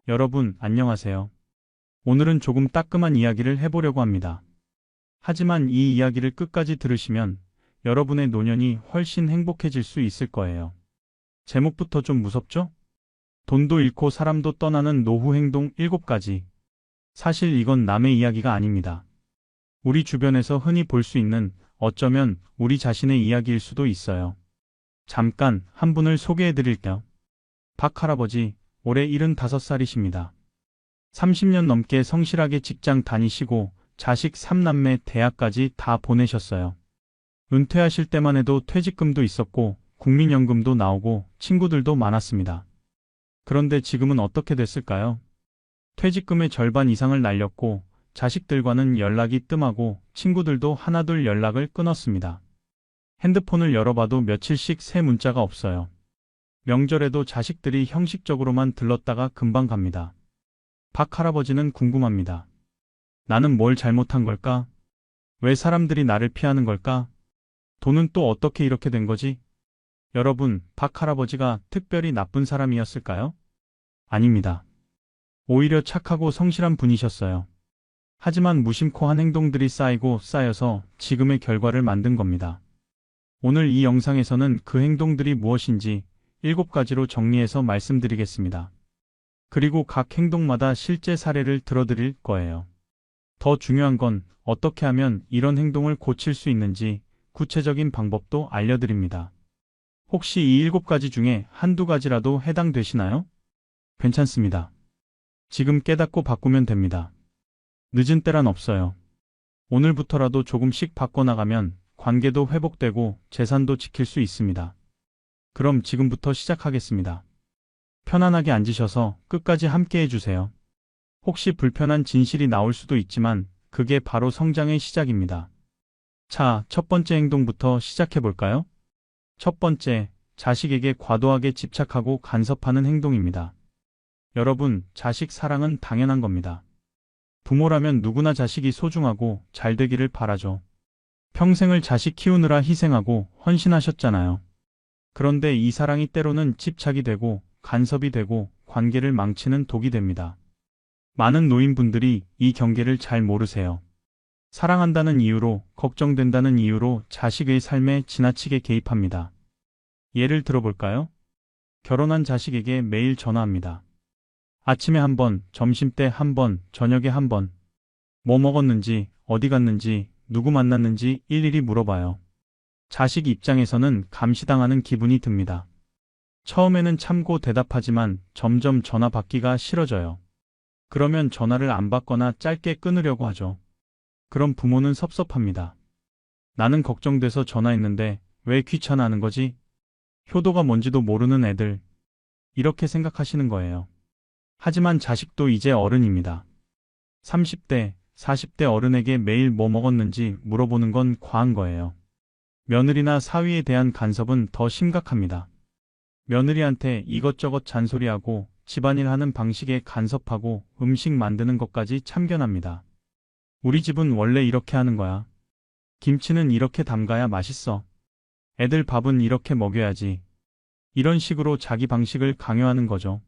여러분, 안녕하세요. 오늘은 조금 따끔한 이야기를 해보려고 합니다. 하지만 이 이야기를 끝까지 들으시면 여러분의 노년이 훨씬 행복해질 수 있을 거예요. 제목부터 좀 무섭죠? 돈도 잃고 사람도 떠나는 노후 행동 7가지. 사실 이건 남의 이야기가 아닙니다. 우리 주변에서 흔히 볼 수 있는, 어쩌면 우리 자신의 이야기일 수도 있어요. 잠깐 한 분을 소개해 드릴게요. 박 할아버지, 올해 75살이십니다. 30년 넘게 성실하게 직장 다니시고 자식 3남매 대학까지 다 보내셨어요. 은퇴하실 때만 해도 퇴직금도 있었고 국민연금도 나오고 친구들도 많았습니다. 그런데 지금은 어떻게 됐을까요? 퇴직금의 절반 이상을 날렸고 자식들과는 연락이 뜸하고 친구들도 하나둘 연락을 끊었습니다. 핸드폰을 열어봐도 며칠씩 새 문자가 없어요. 명절에도 자식들이 형식적으로만 들렀다가 금방 갑니다. 박 할아버지는 궁금합니다. 나는 뭘 잘못한 걸까? 왜 사람들이 나를 피하는 걸까? 돈은 또 어떻게 이렇게 된 거지? 여러분, 박 할아버지가 특별히 나쁜 사람이었을까요? 아닙니다. 오히려 착하고 성실한 분이셨어요. 하지만 무심코 한 행동들이 쌓이고 쌓여서 지금의 결과를 만든 겁니다. 오늘 이 영상에서는 그 행동들이 무엇인지 7가지로 정리해서 말씀드리겠습니다. 그리고 각 행동마다 실제 사례를 들어드릴 거예요. 더 중요한 건 어떻게 하면 이런 행동을 고칠 수 있는지 구체적인 방법도 알려드립니다. 혹시 이 7가지 중에 한두 가지라도 해당되시나요? 괜찮습니다. 지금 깨닫고 바꾸면 됩니다. 늦은 때란 없어요. 오늘부터라도 조금씩 바꿔나가면 관계도 회복되고 재산도 지킬 수 있습니다. 그럼 지금부터 시작하겠습니다. 편안하게 앉으셔서 끝까지 함께 해주세요. 혹시 불편한 진실이 나올 수도 있지만 그게 바로 성장의 시작입니다. 자, 첫 번째 행동부터 시작해볼까요? 첫 번째, 자식에게 과도하게 집착하고 간섭하는 행동입니다. 여러분, 자식 사랑은 당연한 겁니다. 부모라면 누구나 자식이 소중하고 잘 되기를 바라죠. 평생을 자식 키우느라 희생하고 헌신하셨잖아요. 그런데 이 사랑이 때로는 집착이 되고 간섭이 되고 관계를 망치는 독이 됩니다. 많은 노인분들이 이 경계를 잘 모르세요. 사랑한다는 이유로, 걱정된다는 이유로 자식의 삶에 지나치게 개입합니다. 예를 들어볼까요? 결혼한 자식에게 매일 전화합니다. 아침에 한 번, 점심때 한 번, 저녁에 한 번. 뭐 먹었는지, 어디 갔는지, 누구 만났는지 일일이 물어봐요. 자식 입장에서는 감시당하는 기분이 듭니다. 처음에는 참고 대답하지만 점점 전화 받기가 싫어져요. 그러면 전화를 안 받거나 짧게 끊으려고 하죠. 그럼 부모는 섭섭합니다. 나는 걱정돼서 전화했는데 왜 귀찮아하는 거지? 효도가 뭔지도 모르는 애들. 이렇게 생각하시는 거예요. 하지만 자식도 이제 어른입니다. 30대, 40대 어른에게 매일 뭐 먹었는지 물어보는 건 과한 거예요. 며느리나 사위에 대한 간섭은 더 심각합니다. 며느리한테 이것저것 잔소리하고 집안일 하는 방식에 간섭하고 음식 만드는 것까지 참견합니다. 우리 집은 원래 이렇게 하는 거야. 김치는 이렇게 담가야 맛있어. 애들 밥은 이렇게 먹여야지. 이런 식으로 자기 방식을 강요하는 거죠.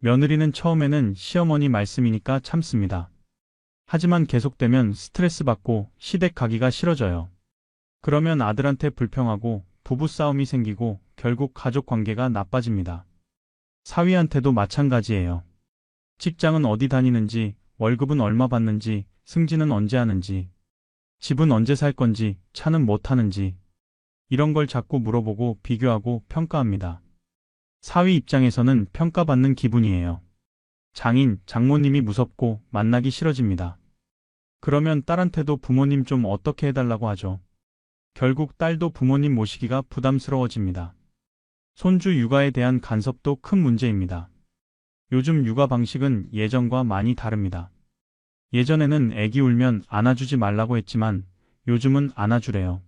며느리는 처음에는 시어머니 말씀이니까 참습니다. 하지만 계속되면 스트레스 받고 시댁 가기가 싫어져요. 그러면 아들한테 불평하고 부부싸움이 생기고 결국 가족 관계가 나빠집니다. 사위한테도 마찬가지예요. 직장은 어디 다니는지, 월급은 얼마 받는지, 승진은 언제 하는지, 집은 언제 살 건지, 차는 뭐 타는지 이런 걸 자꾸 물어보고 비교하고 평가합니다. 사위 입장에서는 평가받는 기분이에요. 장인, 장모님이 무섭고 만나기 싫어집니다. 그러면 딸한테도 부모님 좀 어떻게 해달라고 하죠. 결국 딸도 부모님 모시기가 부담스러워집니다. 손주 육아에 대한 간섭도 큰 문제입니다. 요즘 육아 방식은 예전과 많이 다릅니다. 예전에는 애기 울면 안아주지 말라고 했지만 요즘은 안아주래요.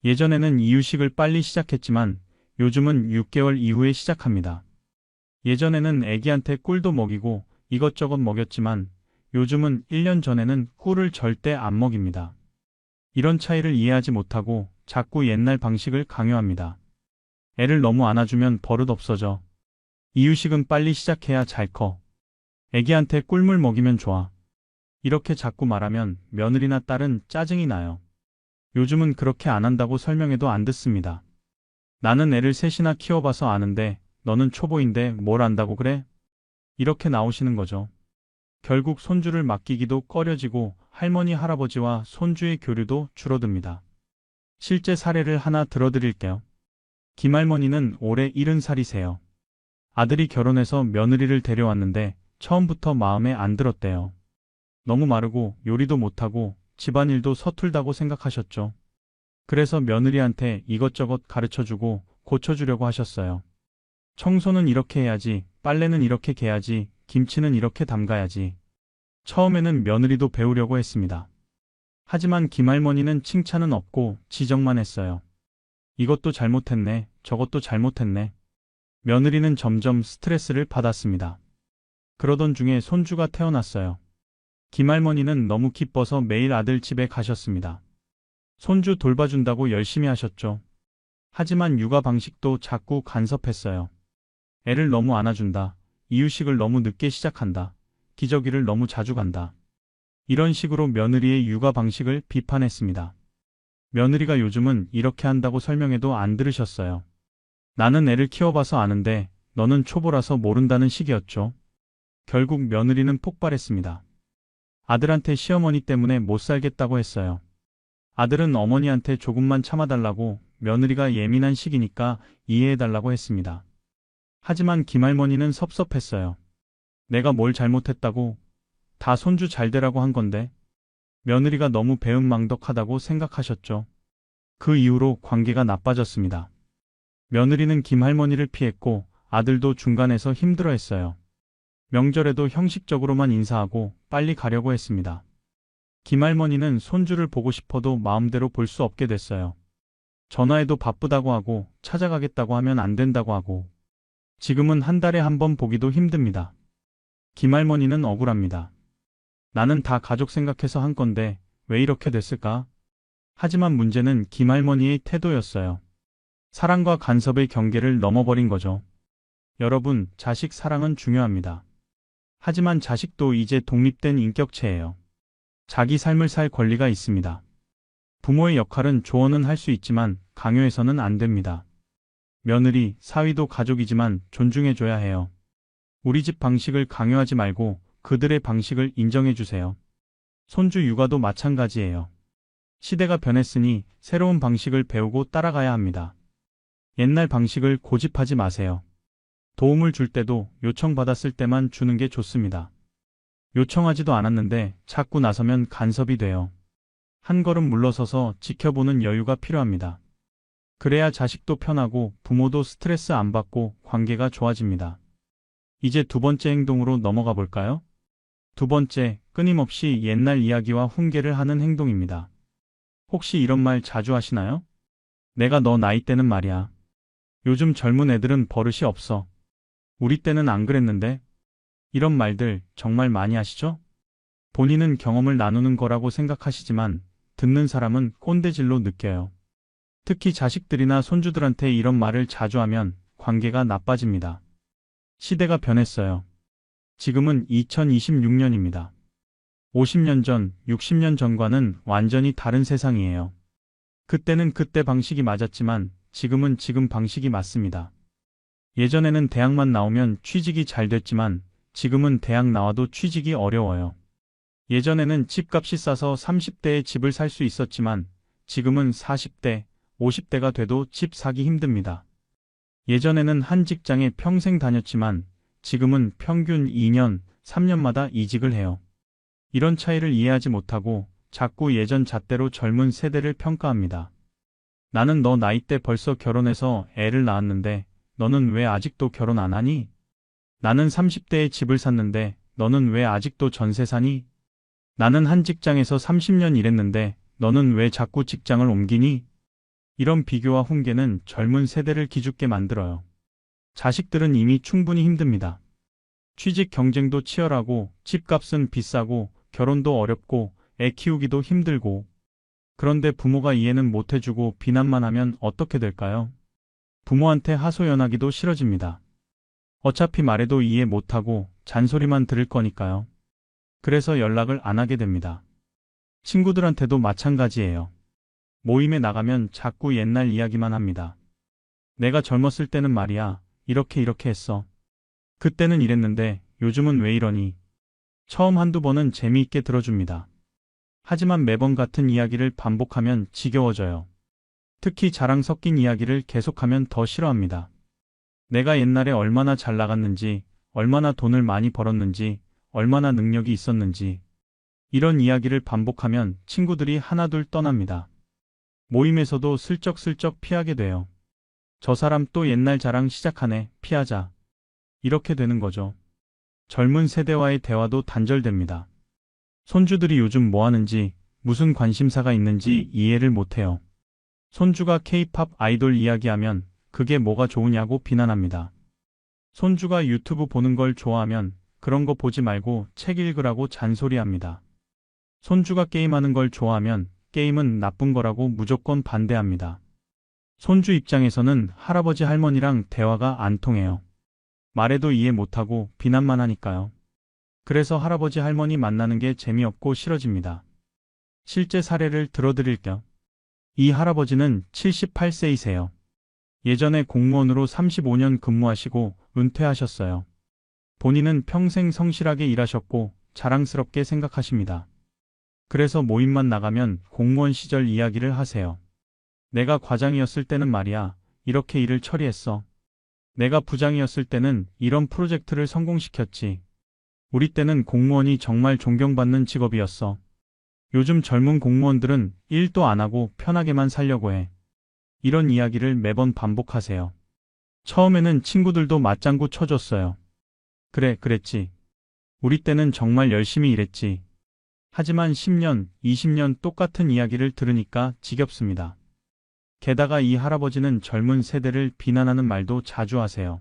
예전에는 이유식을 빨리 시작했지만 요즘은 6개월 이후에 시작합니다. 예전에는 애기한테 꿀도 먹이고 이것저것 먹였지만 요즘은 1년 전에는 꿀을 절대 안 먹입니다. 이런 차이를 이해하지 못하고 자꾸 옛날 방식을 강요합니다. 애를 너무 안아주면 버릇 없어져. 이유식은 빨리 시작해야 잘 커. 애기한테 꿀물 먹이면 좋아. 이렇게 자꾸 말하면 며느리나 딸은 짜증이 나요. 요즘은 그렇게 안 한다고 설명해도 안 듣습니다. 나는 애를 셋이나 키워봐서 아는데 너는 초보인데 뭘 안다고 그래? 이렇게 나오시는 거죠. 결국 손주를 맡기기도 꺼려지고 할머니 할아버지와 손주의 교류도 줄어듭니다. 실제 사례를 하나 들어드릴게요. 김할머니는 올해 70살이세요. 아들이 결혼해서 며느리를 데려왔는데 처음부터 마음에 안 들었대요. 너무 마르고 요리도 못하고 집안일도 서툴다고 생각하셨죠. 그래서 며느리한테 이것저것 가르쳐주고 고쳐주려고 하셨어요. 청소는 이렇게 해야지, 빨래는 이렇게 개야지, 김치는 이렇게 담가야지. 처음에는 며느리도 배우려고 했습니다. 하지만 김할머니는 칭찬은 없고 지적만 했어요. 이것도 잘못했네, 저것도 잘못했네. 며느리는 점점 스트레스를 받았습니다. 그러던 중에 손주가 태어났어요. 김할머니는 너무 기뻐서 매일 아들 집에 가셨습니다. 손주 돌봐준다고 열심히 하셨죠. 하지만 육아 방식도 자꾸 간섭했어요. 애를 너무 안아준다. 이유식을 너무 늦게 시작한다. 기저귀를 너무 자주 간다. 이런 식으로 며느리의 육아 방식을 비판했습니다. 며느리가 요즘은 이렇게 한다고 설명해도 안 들으셨어요. 나는 애를 키워봐서 아는데 너는 초보라서 모른다는 식이었죠. 결국 며느리는 폭발했습니다. 아들한테 시어머니 때문에 못 살겠다고 했어요. 아들은 어머니한테 조금만 참아달라고, 며느리가 예민한 시기니까 이해해달라고 했습니다. 하지만 김할머니는 섭섭했어요. 내가 뭘 잘못했다고, 다 손주 잘 되라고 한 건데. 며느리가 너무 배은망덕하다고 생각하셨죠. 그 이후로 관계가 나빠졌습니다. 며느리는 김할머니를 피했고 아들도 중간에서 힘들어했어요. 명절에도 형식적으로만 인사하고 빨리 가려고 했습니다. 김할머니는 손주를 보고 싶어도 마음대로 볼 수 없게 됐어요. 전화해도 바쁘다고 하고 찾아가겠다고 하면 안 된다고 하고 지금은 한 달에 한 번 보기도 힘듭니다. 김할머니는 억울합니다. 나는 다 가족 생각해서 한 건데 왜 이렇게 됐을까? 하지만 문제는 김할머니의 태도였어요. 사랑과 간섭의 경계를 넘어버린 거죠. 여러분, 자식 사랑은 중요합니다. 하지만 자식도 이제 독립된 인격체예요. 자기 삶을 살 권리가 있습니다. 부모의 역할은 조언은 할 수 있지만 강요해서는 안 됩니다. 며느리, 사위도 가족이지만 존중해줘야 해요. 우리 집 방식을 강요하지 말고 그들의 방식을 인정해주세요. 손주 육아도 마찬가지예요. 시대가 변했으니 새로운 방식을 배우고 따라가야 합니다. 옛날 방식을 고집하지 마세요. 도움을 줄 때도 요청받았을 때만 주는 게 좋습니다. 요청하지도 않았는데 자꾸 나서면 간섭이 돼요. 한 걸음 물러서서 지켜보는 여유가 필요합니다. 그래야 자식도 편하고 부모도 스트레스 안 받고 관계가 좋아집니다. 이제 두 번째 행동으로 넘어가 볼까요? 두 번째, 끊임없이 옛날 이야기와 훈계를 하는 행동입니다. 혹시 이런 말 자주 하시나요? 내가 너 나이 때는 말이야. 요즘 젊은 애들은 버릇이 없어. 우리 때는 안 그랬는데? 이런 말들 정말 많이 하시죠? 본인은 경험을 나누는 거라고 생각하시지만 듣는 사람은 꼰대질로 느껴요. 특히 자식들이나 손주들한테 이런 말을 자주 하면 관계가 나빠집니다. 시대가 변했어요. 지금은 2026년입니다. 50년 전, 60년 전과는 완전히 다른 세상이에요. 그때는 그때 방식이 맞았지만 지금은 지금 방식이 맞습니다. 예전에는 대학만 나오면 취직이 잘 됐지만 지금은 대학 나와도 취직이 어려워요. 예전에는 집값이 싸서 30대에 집을 살 수 있었지만 지금은 40대, 50대가 돼도 집 사기 힘듭니다. 예전에는 한 직장에 평생 다녔지만 지금은 평균 2년, 3년마다 이직을 해요. 이런 차이를 이해하지 못하고 자꾸 예전 잣대로 젊은 세대를 평가합니다. 나는 너 나이 때 벌써 결혼해서 애를 낳았는데 너는 왜 아직도 결혼 안 하니? 나는 30대에 집을 샀는데 너는 왜 아직도 전세 사니? 나는 한 직장에서 30년 일했는데 너는 왜 자꾸 직장을 옮기니? 이런 비교와 훈계는 젊은 세대를 기죽게 만들어요. 자식들은 이미 충분히 힘듭니다. 취직 경쟁도 치열하고 집값은 비싸고 결혼도 어렵고 애 키우기도 힘들고 그런데 부모가 이해는 못해주고 비난만 하면 어떻게 될까요? 부모한테 하소연하기도 싫어집니다. 어차피 말해도 이해 못하고 잔소리만 들을 거니까요. 그래서 연락을 안 하게 됩니다. 친구들한테도 마찬가지예요. 모임에 나가면 자꾸 옛날 이야기만 합니다. 내가 젊었을 때는 말이야, 이렇게 했어. 그때는 이랬는데 요즘은 왜 이러니? 처음 한두 번은 재미있게 들어줍니다. 하지만 매번 같은 이야기를 반복하면 지겨워져요. 특히 자랑 섞인 이야기를 계속하면 더 싫어합니다. 내가 옛날에 얼마나 잘 나갔는지, 얼마나 돈을 많이 벌었는지, 얼마나 능력이 있었는지, 이런 이야기를 반복하면 친구들이 하나둘 떠납니다. 모임에서도 슬쩍슬쩍 피하게 돼요. 저 사람 또 옛날 자랑 시작하네, 피하자. 이렇게 되는 거죠. 젊은 세대와의 대화도 단절됩니다. 손주들이 요즘 뭐 하는지, 무슨 관심사가 있는지 이해를 못해요. 손주가 K-팝 아이돌 이야기하면 그게 뭐가 좋으냐고 비난합니다. 손주가 유튜브 보는 걸 좋아하면 그런 거 보지 말고 책 읽으라고 잔소리합니다. 손주가 게임하는 걸 좋아하면 게임은 나쁜 거라고 무조건 반대합니다. 손주 입장에서는 할아버지 할머니랑 대화가 안 통해요. 말해도 이해 못하고 비난만 하니까요. 그래서 할아버지 할머니 만나는 게 재미없고 싫어집니다. 실제 사례를 들어드릴게요. 이 할아버지는 78세이세요. 예전에 공무원으로 35년 근무하시고 은퇴하셨어요. 본인은 평생 성실하게 일하셨고 자랑스럽게 생각하십니다. 그래서 모임만 나가면 공무원 시절 이야기를 하세요. 내가 과장이었을 때는 말이야, 이렇게 일을 처리했어. 내가 부장이었을 때는 이런 프로젝트를 성공시켰지. 우리 때는 공무원이 정말 존경받는 직업이었어. 요즘 젊은 공무원들은 일도 안 하고 편하게만 살려고 해. 이런 이야기를 매번 반복하세요. 처음에는 친구들도 맞장구 쳐줬어요. 그래, 그랬지. 우리 때는 정말 열심히 일했지. 하지만 10년, 20년 똑같은 이야기를 들으니까 지겹습니다. 게다가 이 할아버지는 젊은 세대를 비난하는 말도 자주 하세요.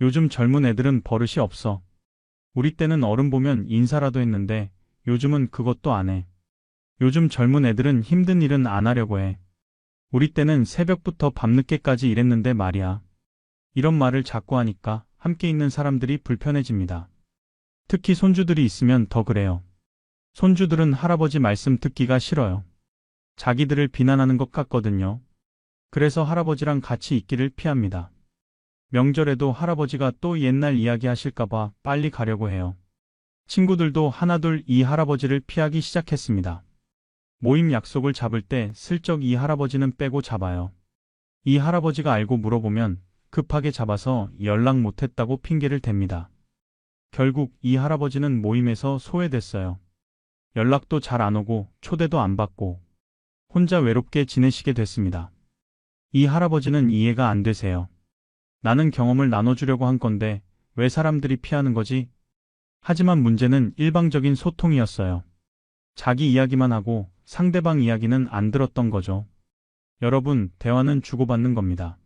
요즘 젊은 애들은 버릇이 없어. 우리 때는 어른 보면 인사라도 했는데 요즘은 그것도 안 해. 요즘 젊은 애들은 힘든 일은 안 하려고 해. 우리 때는 새벽부터 밤늦게까지 일했는데 말이야. 이런 말을 자꾸 하니까 함께 있는 사람들이 불편해집니다. 특히 손주들이 있으면 더 그래요. 손주들은 할아버지 말씀 듣기가 싫어요. 자기들을 비난하는 것 같거든요. 그래서 할아버지랑 같이 있기를 피합니다. 명절에도 할아버지가 또 옛날 이야기 하실까봐 빨리 가려고 해요. 친구들도 하나둘 이 할아버지를 피하기 시작했습니다. 모임 약속을 잡을 때 슬쩍 이 할아버지는 빼고 잡아요. 이 할아버지가 알고 물어보면 급하게 잡아서 연락 못했다고 핑계를 댑니다. 결국 이 할아버지는 모임에서 소외됐어요. 연락도 잘 안 오고 초대도 안 받고 혼자 외롭게 지내시게 됐습니다. 이 할아버지는 이해가 안 되세요. 나는 경험을 나눠주려고 한 건데 왜 사람들이 피하는 거지? 하지만 문제는 일방적인 소통이었어요. 자기 이야기만 하고 상대방 이야기는 안 들었던 거죠. 여러분, 대화는 주고받는 겁니다.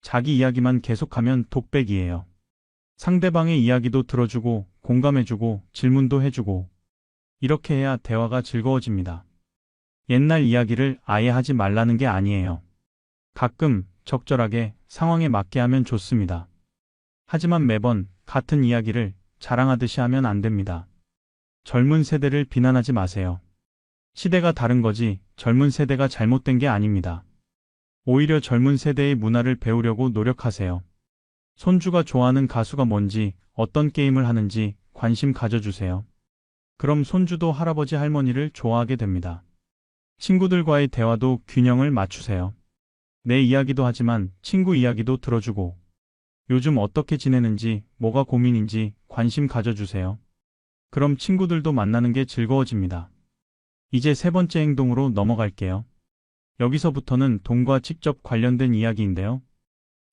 자기 이야기만 계속하면 독백이에요. 상대방의 이야기도 들어주고 공감해주고 질문도 해주고 이렇게 해야 대화가 즐거워집니다. 옛날 이야기를 아예 하지 말라는 게 아니에요. 가끔 적절하게 상황에 맞게 하면 좋습니다. 하지만 매번 같은 이야기를 자랑하듯이 하면 안 됩니다. 젊은 세대를 비난하지 마세요. 시대가 다른 거지 젊은 세대가 잘못된 게 아닙니다. 오히려 젊은 세대의 문화를 배우려고 노력하세요. 손주가 좋아하는 가수가 뭔지, 어떤 게임을 하는지 관심 가져주세요. 그럼 손주도 할아버지 할머니를 좋아하게 됩니다. 친구들과의 대화도 균형을 맞추세요. 내 이야기도 하지만 친구 이야기도 들어주고 요즘 어떻게 지내는지, 뭐가 고민인지 관심 가져주세요. 그럼 친구들도 만나는 게 즐거워집니다. 이제 세 번째 행동으로 넘어갈게요. 여기서부터는 돈과 직접 관련된 이야기인데요.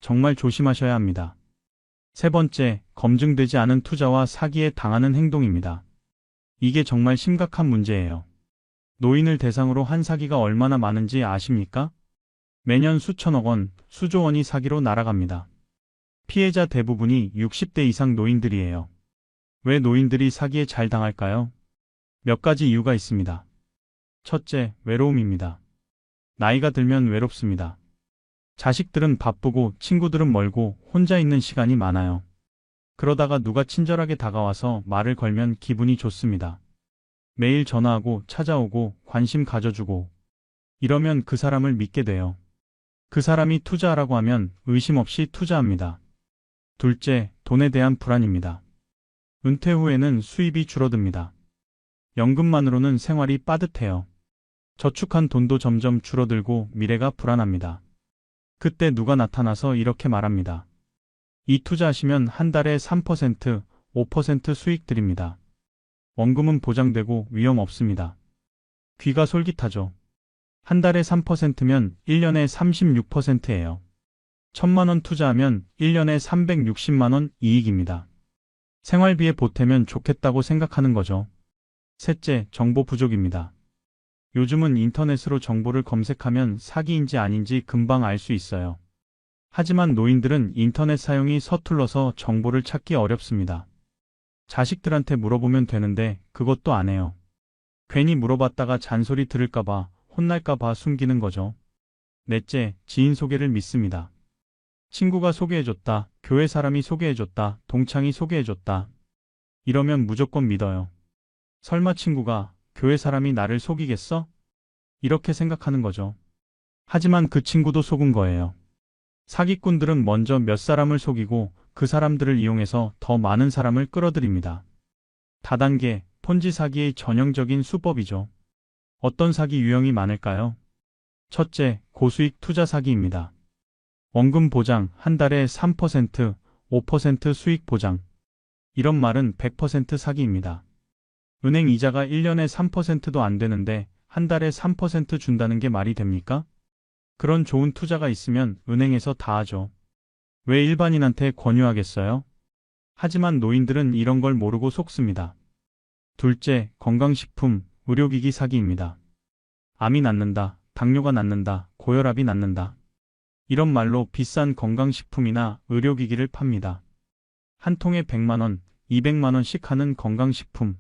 정말 조심하셔야 합니다. 세 번째, 검증되지 않은 투자와 사기에 당하는 행동입니다. 이게 정말 심각한 문제예요. 노인을 대상으로 한 사기가 얼마나 많은지 아십니까? 매년 수천억 원, 수조 원이 사기로 날아갑니다. 피해자 대부분이 60대 이상 노인들이에요. 왜 노인들이 사기에 잘 당할까요? 몇 가지 이유가 있습니다. 첫째, 외로움입니다. 나이가 들면 외롭습니다. 자식들은 바쁘고 친구들은 멀고 혼자 있는 시간이 많아요. 그러다가 누가 친절하게 다가와서 말을 걸면 기분이 좋습니다. 매일 전화하고 찾아오고 관심 가져주고 이러면 그 사람을 믿게 돼요. 그 사람이 투자하라고 하면 의심 없이 투자합니다. 둘째, 돈에 대한 불안입니다. 은퇴 후에는 수입이 줄어듭니다. 연금만으로는 생활이 빠듯해요. 저축한 돈도 점점 줄어들고 미래가 불안합니다. 그때 누가 나타나서 이렇게 말합니다. 이 투자하시면 한 달에 3%, 5% 수익 드립니다. 원금은 보장되고 위험 없습니다. 귀가 솔깃하죠. 한 달에 3%면 1년에 36%예요. 1,000만 원 투자하면 1년에 360만 원 이익입니다. 생활비에 보태면 좋겠다고 생각하는 거죠. 셋째, 정보 부족입니다. 요즘은 인터넷으로 정보를 검색하면 사기인지 아닌지 금방 알 수 있어요. 하지만 노인들은 인터넷 사용이 서툴러서 정보를 찾기 어렵습니다. 자식들한테 물어보면 되는데 그것도 안 해요. 괜히 물어봤다가 잔소리 들을까봐 혼날까봐 숨기는 거죠. 넷째, 지인 소개를 믿습니다. 친구가 소개해줬다, 교회 사람이 소개해줬다, 동창이 소개해줬다. 이러면 무조건 믿어요. 설마 친구가 교회 사람이 나를 속이겠어? 이렇게 생각하는 거죠. 하지만 그 친구도 속은 거예요. 사기꾼들은 먼저 몇 사람을 속이고 그 사람들을 이용해서 더 많은 사람을 끌어들입니다. 다단계, 폰지 사기의 전형적인 수법이죠. 어떤 사기 유형이 많을까요? 첫째, 고수익 투자 사기입니다. 원금 보장, 한 달에 3%, 5% 수익 보장. 이런 말은 100% 사기입니다. 은행 이자가 1년에 3%도 안 되는데 한 달에 3% 준다는 게 말이 됩니까? 그런 좋은 투자가 있으면 은행에서 다 하죠. 왜 일반인한테 권유하겠어요? 하지만 노인들은 이런 걸 모르고 속습니다. 둘째, 건강식품, 의료기기 사기입니다. 암이 낫는다, 당뇨가 낫는다, 고혈압이 낫는다. 이런 말로 비싼 건강식품이나 의료기기를 팝니다. 한 통에 100만 원, 200만 원씩 하는 건강식품,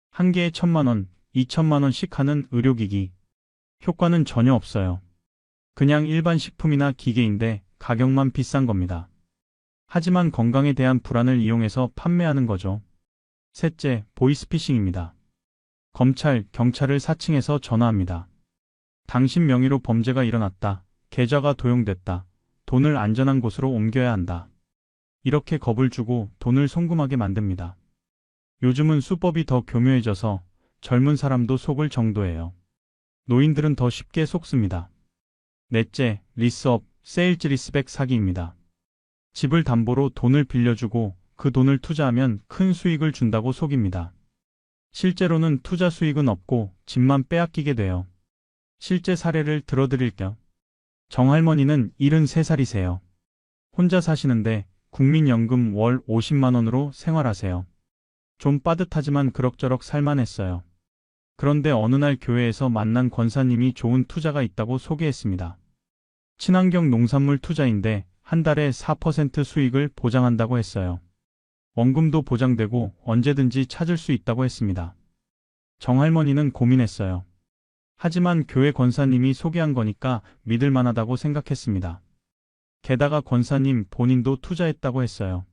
한 개에 1,000만 원, 2,000만 원씩 하는 의료기기. 효과는 전혀 없어요. 그냥 일반 식품이나 기계인데 가격만 비싼 겁니다. 하지만 건강에 대한 불안을 이용해서 판매하는 거죠. 셋째, 보이스피싱입니다. 검찰, 경찰을 사칭해서 전화합니다. 당신 명의로 범죄가 일어났다. 계좌가 도용됐다. 돈을 안전한 곳으로 옮겨야 한다. 이렇게 겁을 주고 돈을 송금하게 만듭니다. 요즘은 수법이 더 교묘해져서 젊은 사람도 속을 정도예요. 노인들은 더 쉽게 속습니다. 넷째, 리스업, 세일즈 리스백 사기입니다. 집을 담보로 돈을 빌려주고 그 돈을 투자하면 큰 수익을 준다고 속입니다. 실제로는 투자 수익은 없고 집만 빼앗기게 돼요. 실제 사례를 들어드릴게요. 정할머니는 73살이세요. 혼자 사시는데 국민연금 월 50만 원으로 생활하세요. 좀 빠듯하지만 그럭저럭 살만했어요. 그런데 어느 날 교회에서 만난 권사님이 좋은 투자가 있다고 소개했습니다. 친환경 농산물 투자인데 한 달에 4% 수익을 보장한다고 했어요. 원금도 보장되고 언제든지 찾을 수 있다고 했습니다. 정할머니는 고민했어요. 하지만 교회 권사님이 소개한 거니까 믿을 만하다고 생각했습니다. 게다가 권사님 본인도 투자했다고 했어요.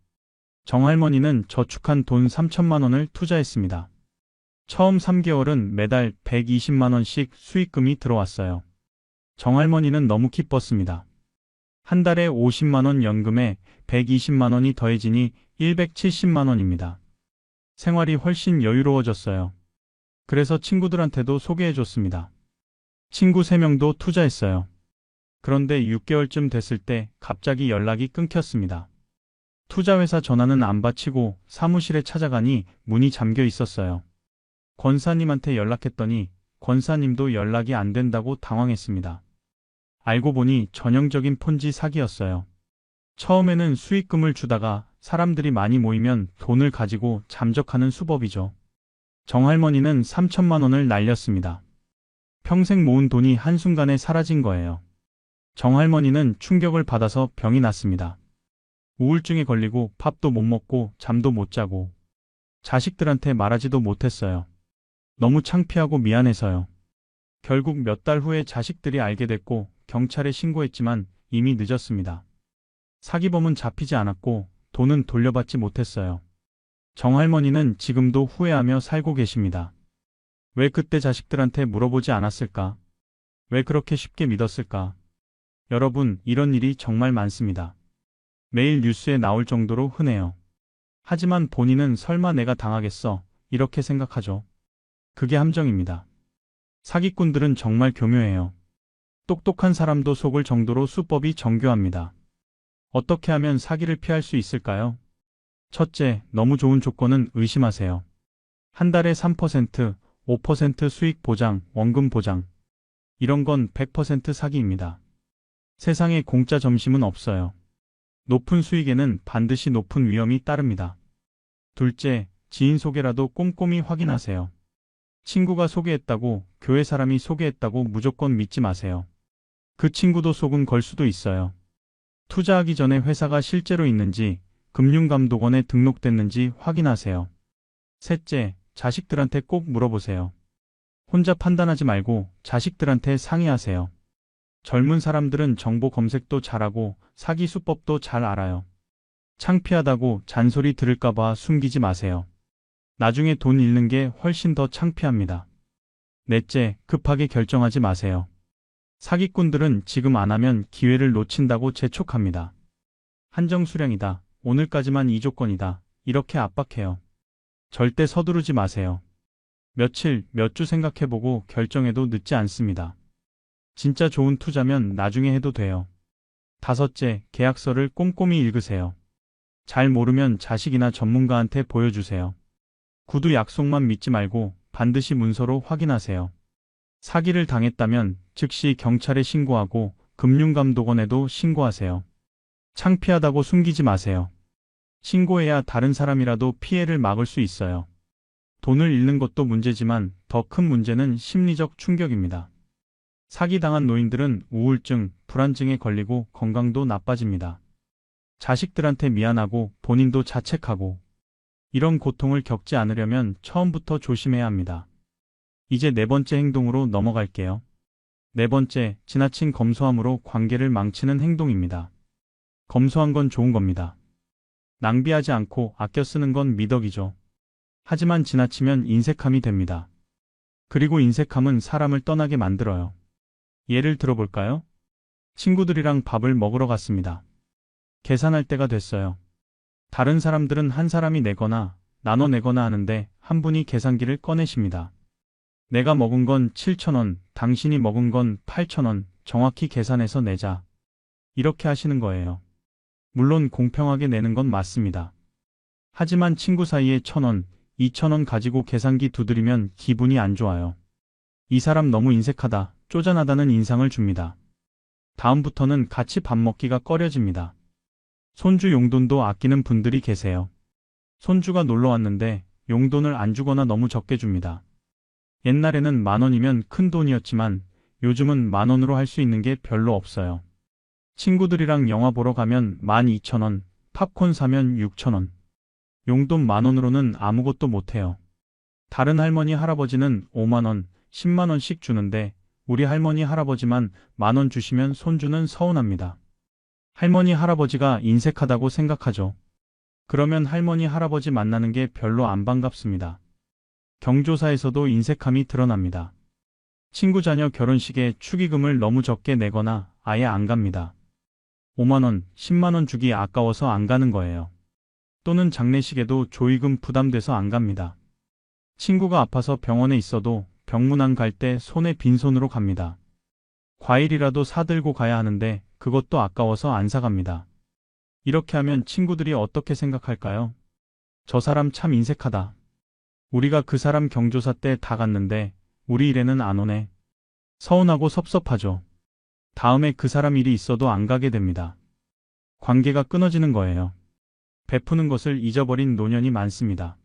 정할머니는 저축한 돈 3,000만 원을 투자했습니다. 처음 3개월은 매달 120만 원씩 수익금이 들어왔어요. 정할머니는 너무 기뻤습니다. 한 달에 50만 원 연금에 120만 원이 더해지니 170만 원입니다. 생활이 훨씬 여유로워졌어요. 그래서 친구들한테도 소개해줬습니다. 친구 3명도 투자했어요. 그런데 6개월쯤 됐을 때 갑자기 연락이 끊겼습니다. 투자회사 전화는 안 받치고 사무실에 찾아가니 문이 잠겨 있었어요. 권사님한테 연락했더니 권사님도 연락이 안 된다고 당황했습니다. 알고 보니 전형적인 폰지 사기였어요. 처음에는 수익금을 주다가 사람들이 많이 모이면 돈을 가지고 잠적하는 수법이죠. 정할머니는 3,000만 원을 날렸습니다. 평생 모은 돈이 한순간에 사라진 거예요. 정할머니는 충격을 받아서 병이 났습니다. 우울증에 걸리고 밥도 못 먹고 잠도 못 자고 자식들한테 말하지도 못했어요. 너무 창피하고 미안해서요. 결국 몇 달 후에 자식들이 알게 됐고 경찰에 신고했지만 이미 늦었습니다. 사기범은 잡히지 않았고 돈은 돌려받지 못했어요. 정할머니는 지금도 후회하며 살고 계십니다. 왜 그때 자식들한테 물어보지 않았을까? 왜 그렇게 쉽게 믿었을까? 여러분, 이런 일이 정말 많습니다. 매일 뉴스에 나올 정도로 흔해요. 하지만 본인은 설마 내가 당하겠어? 이렇게 생각하죠. 그게 함정입니다. 사기꾼들은 정말 교묘해요. 똑똑한 사람도 속을 정도로 수법이 정교합니다. 어떻게 하면 사기를 피할 수 있을까요? 첫째, 너무 좋은 조건은 의심하세요. 한 달에 3%, 5% 수익 보장, 원금 보장. 이런 건 100% 사기입니다. 세상에 공짜 점심은 없어요. 높은 수익에는 반드시 높은 위험이 따릅니다. 둘째, 지인 소개라도 꼼꼼히 확인하세요. 친구가 소개했다고, 교회 사람이 소개했다고 무조건 믿지 마세요. 그 친구도 속은 걸 수도 있어요. 투자하기 전에 회사가 실제로 있는지, 금융감독원에 등록됐는지 확인하세요. 셋째, 자식들한테 꼭 물어보세요. 혼자 판단하지 말고 자식들한테 상의하세요. 젊은 사람들은 정보 검색도 잘하고 사기 수법도 잘 알아요. 창피하다고 잔소리 들을까봐 숨기지 마세요. 나중에 돈 잃는 게 훨씬 더 창피합니다. 넷째, 급하게 결정하지 마세요. 사기꾼들은 지금 안 하면 기회를 놓친다고 재촉합니다. 한정 수량이다. 오늘까지만 이 조건이다. 이렇게 압박해요. 절대 서두르지 마세요. 며칠, 몇 주 생각해보고 결정해도 늦지 않습니다. 진짜 좋은 투자면 나중에 해도 돼요. 다섯째, 계약서를 꼼꼼히 읽으세요. 잘 모르면 자식이나 전문가한테 보여주세요. 구두 약속만 믿지 말고 반드시 문서로 확인하세요. 사기를 당했다면 즉시 경찰에 신고하고 금융감독원에도 신고하세요. 창피하다고 숨기지 마세요. 신고해야 다른 사람이라도 피해를 막을 수 있어요. 돈을 잃는 것도 문제지만 더 큰 문제는 심리적 충격입니다. 사기당한 노인들은 우울증, 불안증에 걸리고 건강도 나빠집니다. 자식들한테 미안하고 본인도 자책하고 이런 고통을 겪지 않으려면 처음부터 조심해야 합니다. 이제 네 번째 행동으로 넘어갈게요. 네 번째, 지나친 검소함으로 관계를 망치는 행동입니다. 검소한 건 좋은 겁니다. 낭비하지 않고 아껴 쓰는 건 미덕이죠. 하지만 지나치면 인색함이 됩니다. 그리고 인색함은 사람을 떠나게 만들어요. 예를 들어볼까요? 친구들이랑 밥을 먹으러 갔습니다. 계산할 때가 됐어요. 다른 사람들은 한 사람이 내거나 나눠 내거나 하는데 한 분이 계산기를 꺼내십니다. 내가 먹은 건 7,000원, 당신이 먹은 건 8,000원, 정확히 계산해서 내자. 이렇게 하시는 거예요. 물론 공평하게 내는 건 맞습니다. 하지만 친구 사이에 1,000원, 2,000원 가지고 계산기 두드리면 기분이 안 좋아요. 이 사람 너무 인색하다, 쪼잔하다는 인상을 줍니다. 다음부터는 같이 밥 먹기가 꺼려집니다. 손주 용돈도 아끼는 분들이 계세요. 손주가 놀러 왔는데 용돈을 안 주거나 너무 적게 줍니다. 옛날에는 10,000원이면 큰 돈이었지만 요즘은 10,000원으로 할 수 있는 게 별로 없어요. 친구들이랑 영화 보러 가면 12,000원, 팝콘 사면 6,000원. 용돈 10,000원으로는 아무것도 못해요. 다른 할머니 할아버지는 5만원, 10만원씩 주는데 우리 할머니 할아버지만 10,000원 주시면 손주는 서운합니다. 할머니 할아버지가 인색하다고 생각하죠. 그러면 할머니 할아버지 만나는 게 별로 안 반갑습니다. 경조사에서도 인색함이 드러납니다. 친구 자녀 결혼식에 축의금을 너무 적게 내거나 아예 안 갑니다. 5만원, 10만원 주기 아까워서 안 가는 거예요. 또는 장례식에도 조의금 부담돼서 안 갑니다. 친구가 아파서 병원에 있어도 병문안 갈 때 손에 빈손으로 갑니다. 과일이라도 사들고 가야 하는데 그것도 아까워서 안 사갑니다. 이렇게 하면 친구들이 어떻게 생각할까요? 저 사람 참 인색하다. 우리가 그 사람 경조사 때 다 갔는데 우리 일에는 안 오네. 서운하고 섭섭하죠. 다음에 그 사람 일이 있어도 안 가게 됩니다. 관계가 끊어지는 거예요. 베푸는 것을 잊어버린 노년이 많습니다.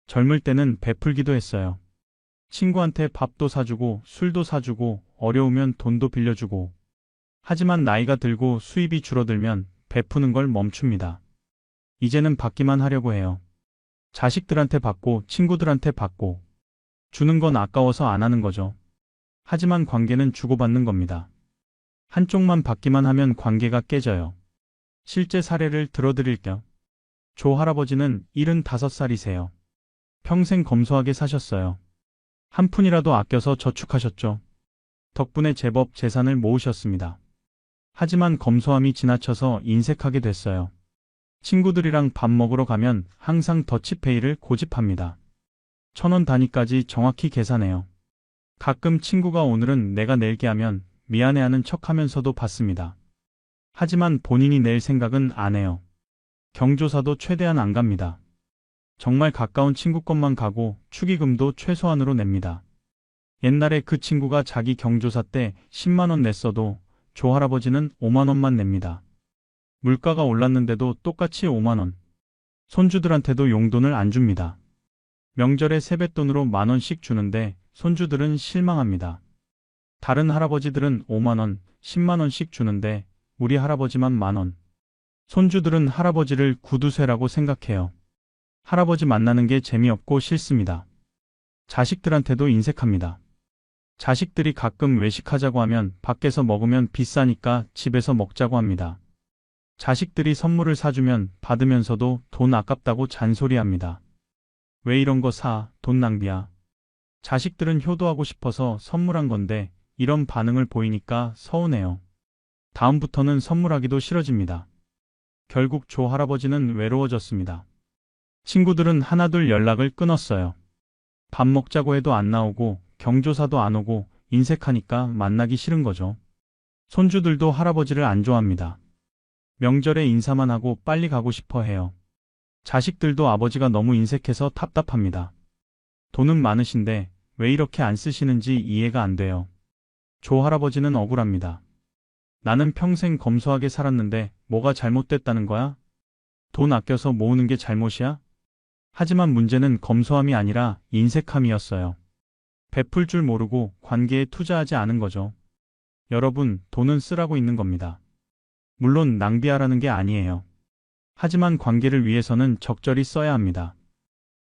젊을 때는 베풀기도 했어요. 친구한테 밥도 사주고 술도 사주고 어려우면 돈도 빌려주고. 하지만 나이가 들고 수입이 줄어들면 베푸는 걸 멈춥니다. 이제는 받기만 하려고 해요. 자식들한테 받고 친구들한테 받고. 주는 건 아까워서 안 하는 거죠. 하지만 관계는 주고받는 겁니다. 한쪽만 받기만 하면 관계가 깨져요. 실제 사례를 들어드릴게요. 조 할아버지는 75살이세요. 평생 검소하게 사셨어요. 한 푼이라도 아껴서 저축하셨죠. 덕분에 제법 재산을 모으셨습니다. 하지만 검소함이 지나쳐서 인색하게 됐어요. 친구들이랑 밥 먹으러 가면 항상 더치페이를 고집합니다. 1,000원 단위까지 정확히 계산해요. 가끔 친구가 오늘은 내가 낼게 하면 미안해하는 척하면서도 받습니다. 하지만 본인이 낼 생각은 안 해요. 경조사도 최대한 안 갑니다. 정말 가까운 친구 것만 가고 축의금도 최소한으로 냅니다. 옛날에 그 친구가 자기 경조사 때 10만 원 냈어도 조 할아버지는 5만 원만 냅니다. 물가가 올랐는데도 똑같이 5만 원. 손주들한테도 용돈을 안 줍니다. 명절에 세뱃돈으로 1,000원씩 주는데 손주들은 실망합니다. 다른 할아버지들은 5만 원, 10만 원씩 주는데 우리 할아버지만 1,000원. 손주들은 할아버지를 구두쇠라고 생각해요. 할아버지 만나는 게 재미없고 싫습니다. 자식들한테도 인색합니다. 자식들이 가끔 외식하자고 하면 밖에서 먹으면 비싸니까 집에서 먹자고 합니다. 자식들이 선물을 사주면 받으면서도 돈 아깝다고 잔소리합니다. 왜 이런 거 사, 돈 낭비야. 자식들은 효도하고 싶어서 선물한 건데 이런 반응을 보이니까 서운해요. 다음부터는 선물하기도 싫어집니다. 결국 조 할아버지는 외로워졌습니다. 친구들은 하나둘 연락을 끊었어요. 밥 먹자고 해도 안 나오고 경조사도 안 오고 인색하니까 만나기 싫은 거죠. 손주들도 할아버지를 안 좋아합니다. 명절에 인사만 하고 빨리 가고 싶어 해요. 자식들도 아버지가 너무 인색해서 답답합니다. 돈은 많으신데 왜 이렇게 안 쓰시는지 이해가 안 돼요. 조 할아버지는 억울합니다. 나는 평생 검소하게 살았는데 뭐가 잘못됐다는 거야? 돈 아껴서 모으는 게 잘못이야? 하지만 문제는 검소함이 아니라 인색함이었어요. 베풀 줄 모르고 관계에 투자하지 않은 거죠. 여러분, 돈은 쓰라고 있는 겁니다. 물론 낭비하라는 게 아니에요. 하지만 관계를 위해서는 적절히 써야 합니다.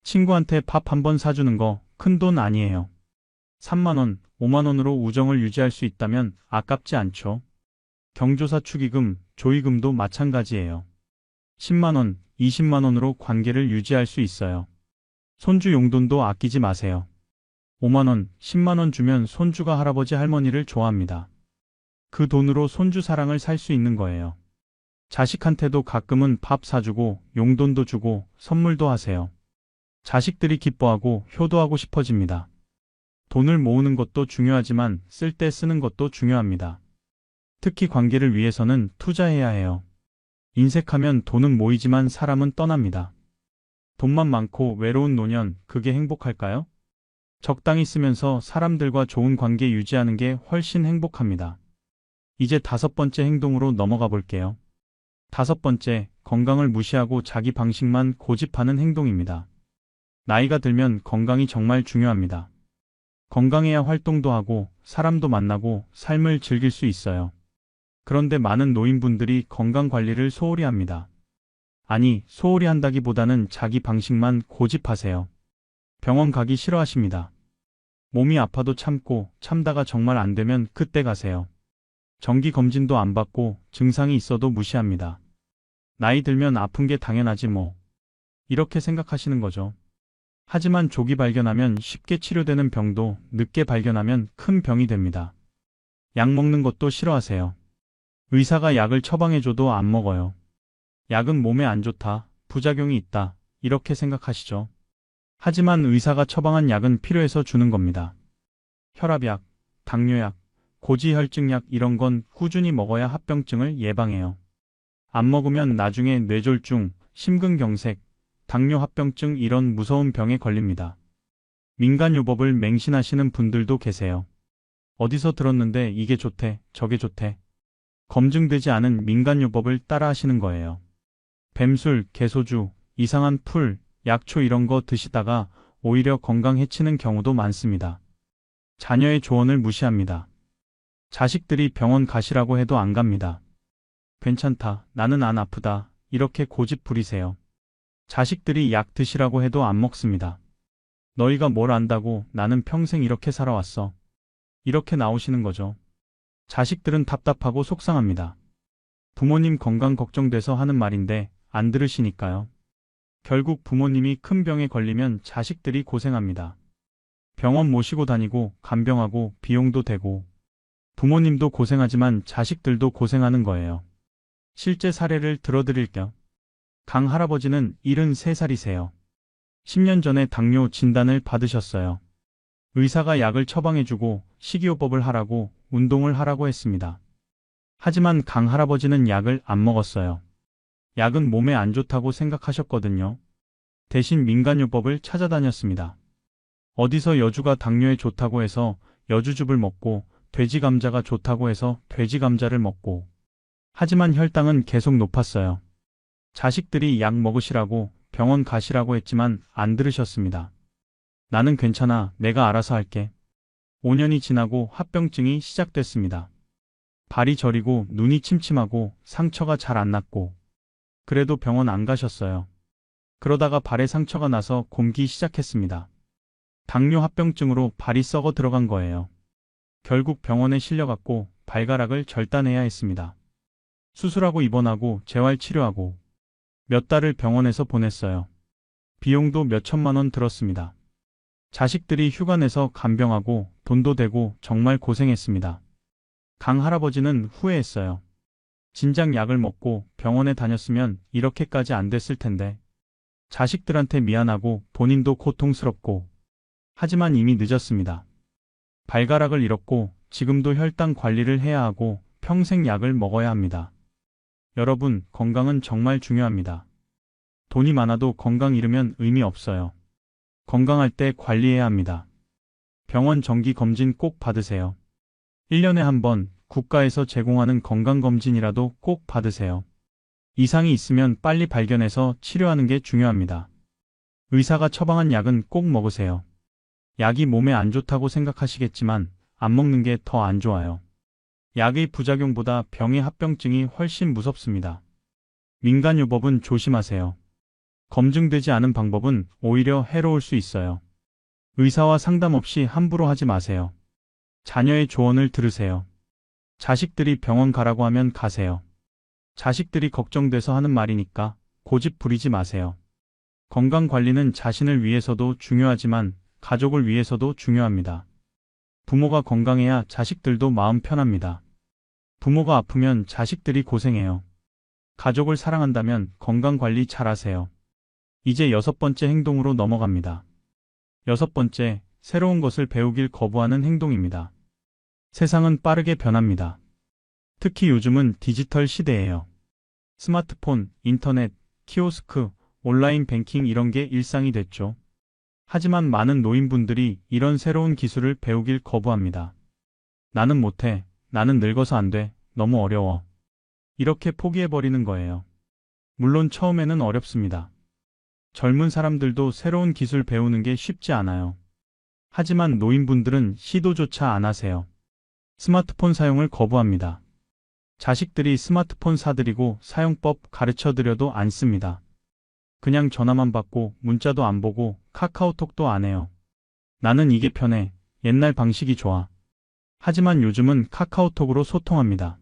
친구한테 밥 한 번 사주는 거 큰 돈 아니에요. 3만 원, 5만 원으로 우정을 유지할 수 있다면 아깝지 않죠. 경조사 축의금, 조의금도 마찬가지예요. 10만 원, 20만 원으로 관계를 유지할 수 있어요. 손주 용돈도 아끼지 마세요. 5만 원, 10만 원 주면 손주가 할아버지 할머니를 좋아합니다. 그 돈으로 손주 사랑을 살 수 있는 거예요. 자식한테도 가끔은 밥 사주고 용돈도 주고 선물도 하세요. 자식들이 기뻐하고 효도하고 싶어집니다. 돈을 모으는 것도 중요하지만 쓸 때 쓰는 것도 중요합니다. 특히 관계를 위해서는 투자해야 해요. 인색하면 돈은 모이지만 사람은 떠납니다. 돈만 많고 외로운 노년, 그게 행복할까요? 적당히 쓰면서 사람들과 좋은 관계 유지하는 게 훨씬 행복합니다. 이제 5번째 행동으로 넘어가 볼게요. 5번째, 건강을 무시하고 자기 방식만 고집하는 행동입니다. 나이가 들면 건강이 정말 중요합니다. 건강해야 활동도 하고 사람도 만나고 삶을 즐길 수 있어요. 그런데 많은 노인분들이 건강 관리를 소홀히 합니다. 아니, 소홀히 한다기보다는 자기 방식만 고집하세요. 병원 가기 싫어하십니다. 몸이 아파도 참고 참다가 정말 안 되면 그때 가세요. 정기 검진도 안 받고 증상이 있어도 무시합니다. 나이 들면 아픈 게 당연하지 뭐. 이렇게 생각하시는 거죠. 하지만 조기 발견하면 쉽게 치료되는 병도 늦게 발견하면 큰 병이 됩니다. 약 먹는 것도 싫어하세요. 의사가 약을 처방해줘도 안 먹어요. 약은 몸에 안 좋다, 부작용이 있다, 이렇게 생각하시죠. 하지만 의사가 처방한 약은 필요해서 주는 겁니다. 혈압약, 당뇨약, 고지혈증약 이런 건 꾸준히 먹어야 합병증을 예방해요. 안 먹으면 나중에 뇌졸중, 심근경색, 당뇨 합병증 이런 무서운 병에 걸립니다. 민간요법을 맹신하시는 분들도 계세요. 어디서 들었는데 이게 좋대, 저게 좋대. 검증되지 않은 민간요법을 따라 하시는 거예요. 뱀술, 개소주, 이상한 풀, 약초 이런 거 드시다가 오히려 건강 해치는 경우도 많습니다. 자녀의 조언을 무시합니다. 자식들이 병원 가시라고 해도 안 갑니다. 괜찮다, 나는 안 아프다, 이렇게 고집 부리세요. 자식들이 약 드시라고 해도 안 먹습니다. 너희가 뭘 안다고, 나는 평생 이렇게 살아왔어. 이렇게 나오시는 거죠. 자식들은 답답하고 속상합니다. 부모님 건강 걱정돼서 하는 말인데 안 들으시니까요. 결국 부모님이 큰 병에 걸리면 자식들이 고생합니다. 병원 모시고 다니고 간병하고 비용도 되고 부모님도 고생하지만 자식들도 고생하는 거예요. 실제 사례를 들어드릴게요. 강 할아버지는 73살이세요. 10년 전에 당뇨 진단을 받으셨어요. 의사가 약을 처방해주고 식이요법을 하라고 운동을 하라고 했습니다. 하지만 강 할아버지는 약을 안 먹었어요. 약은 몸에 안 좋다고 생각하셨거든요. 대신 민간요법을 찾아다녔습니다. 어디서 여주가 당뇨에 좋다고 해서 여주즙을 먹고 돼지 감자가 좋다고 해서 돼지 감자를 먹고 하지만 혈당은 계속 높았어요. 자식들이 약 먹으시라고 병원 가시라고 했지만 안 들으셨습니다. 나는 괜찮아, 내가 알아서 할게. 5년이 지나고 합병증이 시작됐습니다. 발이 저리고 눈이 침침하고 상처가 잘 안 낫고 그래도 병원 안 가셨어요. 그러다가 발에 상처가 나서 곪기 시작했습니다. 당뇨 합병증으로 발이 썩어 들어간 거예요. 결국 병원에 실려갔고 발가락을 절단해야 했습니다. 수술하고 입원하고 재활치료하고 몇 달을 병원에서 보냈어요. 비용도 몇 천만 원 들었습니다. 자식들이 휴가 내서 간병하고 돈도 되고 정말 고생했습니다. 강 할아버지는 후회했어요. 진작 약을 먹고 병원에 다녔으면 이렇게까지 안 됐을 텐데. 자식들한테 미안하고 본인도 고통스럽고 하지만 이미 늦었습니다. 발가락을 잃었고 지금도 혈당 관리를 해야 하고 평생 약을 먹어야 합니다. 여러분, 건강은 정말 중요합니다. 돈이 많아도 건강 잃으면 의미 없어요. 건강할 때 관리해야 합니다. 병원 정기 검진 꼭 받으세요. 1년에 한 번 국가에서 제공하는 건강검진이라도 꼭 받으세요. 이상이 있으면 빨리 발견해서 치료하는 게 중요합니다. 의사가 처방한 약은 꼭 먹으세요. 약이 몸에 안 좋다고 생각하시겠지만 안 먹는 게 더 안 좋아요. 약의 부작용보다 병의 합병증이 훨씬 무섭습니다. 민간요법은 조심하세요. 검증되지 않은 방법은 오히려 해로울 수 있어요. 의사와 상담 없이 함부로 하지 마세요. 자녀의 조언을 들으세요. 자식들이 병원 가라고 하면 가세요. 자식들이 걱정돼서 하는 말이니까 고집 부리지 마세요. 건강관리는 자신을 위해서도 중요하지만 가족을 위해서도 중요합니다. 부모가 건강해야 자식들도 마음 편합니다. 부모가 아프면 자식들이 고생해요. 가족을 사랑한다면 건강관리 잘하세요. 이제 6번째 행동으로 넘어갑니다. 6번째, 새로운 것을 배우길 거부하는 행동입니다. 세상은 빠르게 변합니다. 특히 요즘은 디지털 시대예요. 스마트폰, 인터넷, 키오스크, 온라인 뱅킹 이런 게 일상이 됐죠. 하지만 많은 노인분들이 이런 새로운 기술을 배우길 거부합니다. 나는 못해, 나는 늙어서 안 돼, 너무 어려워. 이렇게 포기해버리는 거예요. 물론 처음에는 어렵습니다. 젊은 사람들도 새로운 기술 배우는 게 쉽지 않아요. 하지만 노인분들은 시도조차 안 하세요. 스마트폰 사용을 거부합니다. 자식들이 스마트폰 사드리고 사용법 가르쳐드려도 안 씁니다. 그냥 전화만 받고 문자도 안 보고 카카오톡도 안 해요. 나는 이게 편해. 옛날 방식이 좋아. 하지만 요즘은 카카오톡으로 소통합니다.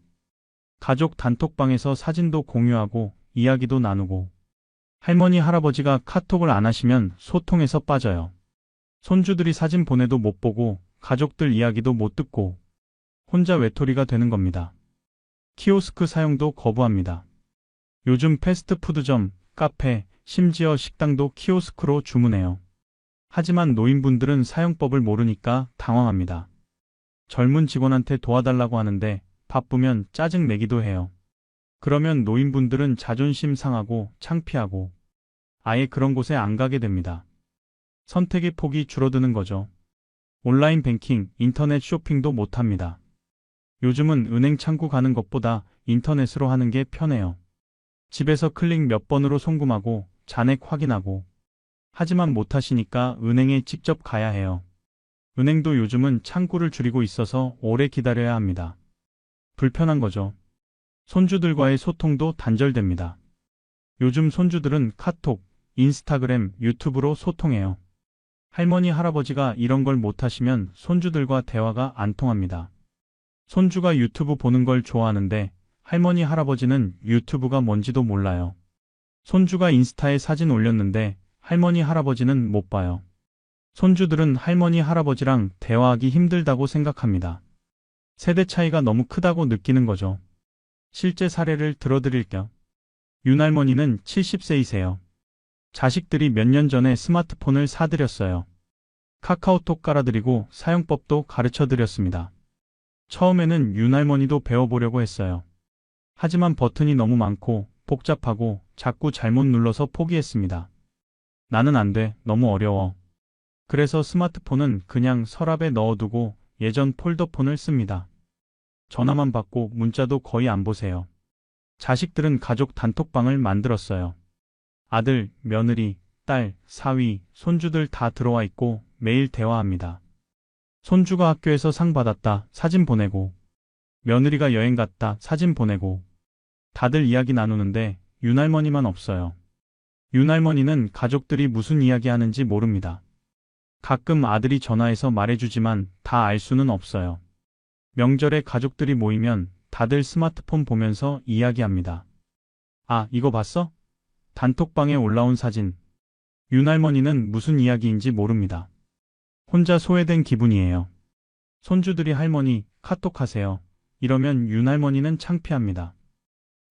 가족 단톡방에서 사진도 공유하고 이야기도 나누고 할머니 할아버지가 카톡을 안 하시면 소통에서 빠져요. 손주들이 사진 보내도 못 보고 가족들 이야기도 못 듣고 혼자 외톨이가 되는 겁니다. 키오스크 사용도 거부합니다. 요즘 패스트푸드점, 카페, 심지어 식당도 키오스크로 주문해요. 하지만 노인분들은 사용법을 모르니까 당황합니다. 젊은 직원한테 도와달라고 하는데 바쁘면 짜증 내기도 해요. 그러면 노인분들은 자존심 상하고 창피하고 아예 그런 곳에 안 가게 됩니다. 선택의 폭이 줄어드는 거죠. 온라인 뱅킹, 인터넷 쇼핑도 못합니다. 요즘은 은행 창구 가는 것보다 인터넷으로 하는 게 편해요. 집에서 클릭 몇 번으로 송금하고 잔액 확인하고 하지만 못하시니까 은행에 직접 가야 해요. 은행도 요즘은 창구를 줄이고 있어서 오래 기다려야 합니다. 불편한 거죠. 손주들과의 소통도 단절됩니다. 요즘 손주들은 카톡, 인스타그램, 유튜브로 소통해요. 할머니, 할아버지가 이런 걸 못하시면 손주들과 대화가 안 통합니다. 손주가 유튜브 보는 걸 좋아하는데 할머니, 할아버지는 유튜브가 뭔지도 몰라요. 손주가 인스타에 사진 올렸는데 할머니, 할아버지는 못 봐요. 손주들은 할머니, 할아버지랑 대화하기 힘들다고 생각합니다. 세대 차이가 너무 크다고 느끼는 거죠. 실제 사례를 들어드릴게요. 윤할머니는 70세이세요. 자식들이 몇 년 전에 스마트폰을 사드렸어요. 카카오톡 깔아드리고 사용법도 가르쳐드렸습니다. 처음에는 윤할머니도 배워보려고 했어요. 하지만 버튼이 너무 많고 복잡하고 자꾸 잘못 눌러서 포기했습니다. 나는 안 돼, 너무 어려워. 그래서 스마트폰은 그냥 서랍에 넣어두고 예전 폴더폰을 씁니다. 전화만 받고 문자도 거의 안 보세요. 자식들은 가족 단톡방을 만들었어요. 아들, 며느리, 딸, 사위, 손주들 다 들어와 있고 매일 대화합니다. 손주가 학교에서 상 받았다, 사진 보내고. 며느리가 여행 갔다, 사진 보내고. 다들 이야기 나누는데 윤할머니만 없어요. 윤할머니는 가족들이 무슨 이야기 하는지 모릅니다. 가끔 아들이 전화해서 말해주지만 다 알 수는 없어요. 명절에 가족들이 모이면 다들 스마트폰 보면서 이야기합니다. 아, 이거 봤어? 단톡방에 올라온 사진. 윤할머니는 무슨 이야기인지 모릅니다. 혼자 소외된 기분이에요. 손주들이 할머니, 카톡하세요. 이러면 윤할머니는 창피합니다.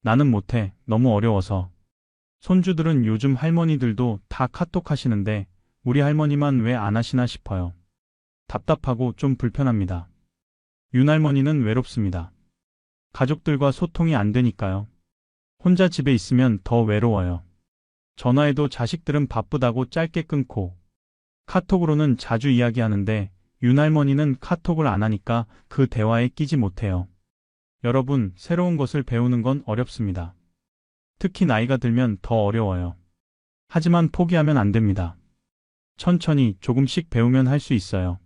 나는 못해, 너무 어려워서. 손주들은 요즘 할머니들도 다 카톡하시는데 우리 할머니만 왜 안 하시나 싶어요. 답답하고 좀 불편합니다. 윤할머니는 외롭습니다. 가족들과 소통이 안 되니까요. 혼자 집에 있으면 더 외로워요. 전화해도 자식들은 바쁘다고 짧게 끊고 카톡으로는 자주 이야기하는데 윤할머니는 카톡을 안 하니까 그 대화에 끼지 못해요. 여러분, 새로운 것을 배우는 건 어렵습니다. 특히 나이가 들면 더 어려워요. 하지만 포기하면 안 됩니다. 천천히 조금씩 배우면 할 수 있어요.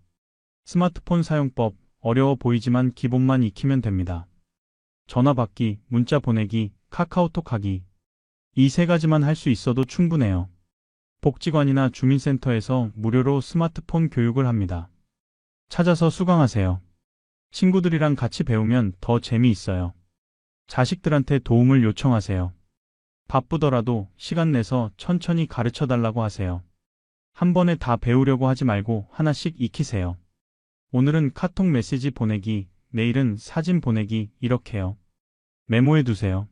스마트폰 사용법, 어려워 보이지만 기본만 익히면 됩니다. 전화 받기, 문자 보내기, 카카오톡 하기. 이 세 가지만 할 수 있어도 충분해요. 복지관이나 주민센터에서 무료로 스마트폰 교육을 합니다. 찾아서 수강하세요. 친구들이랑 같이 배우면 더 재미있어요. 자식들한테 도움을 요청하세요. 바쁘더라도 시간 내서 천천히 가르쳐 달라고 하세요. 한 번에 다 배우려고 하지 말고 하나씩 익히세요. 오늘은 카톡 메시지 보내기, 내일은 사진 보내기, 이렇게요. 메모해 두세요.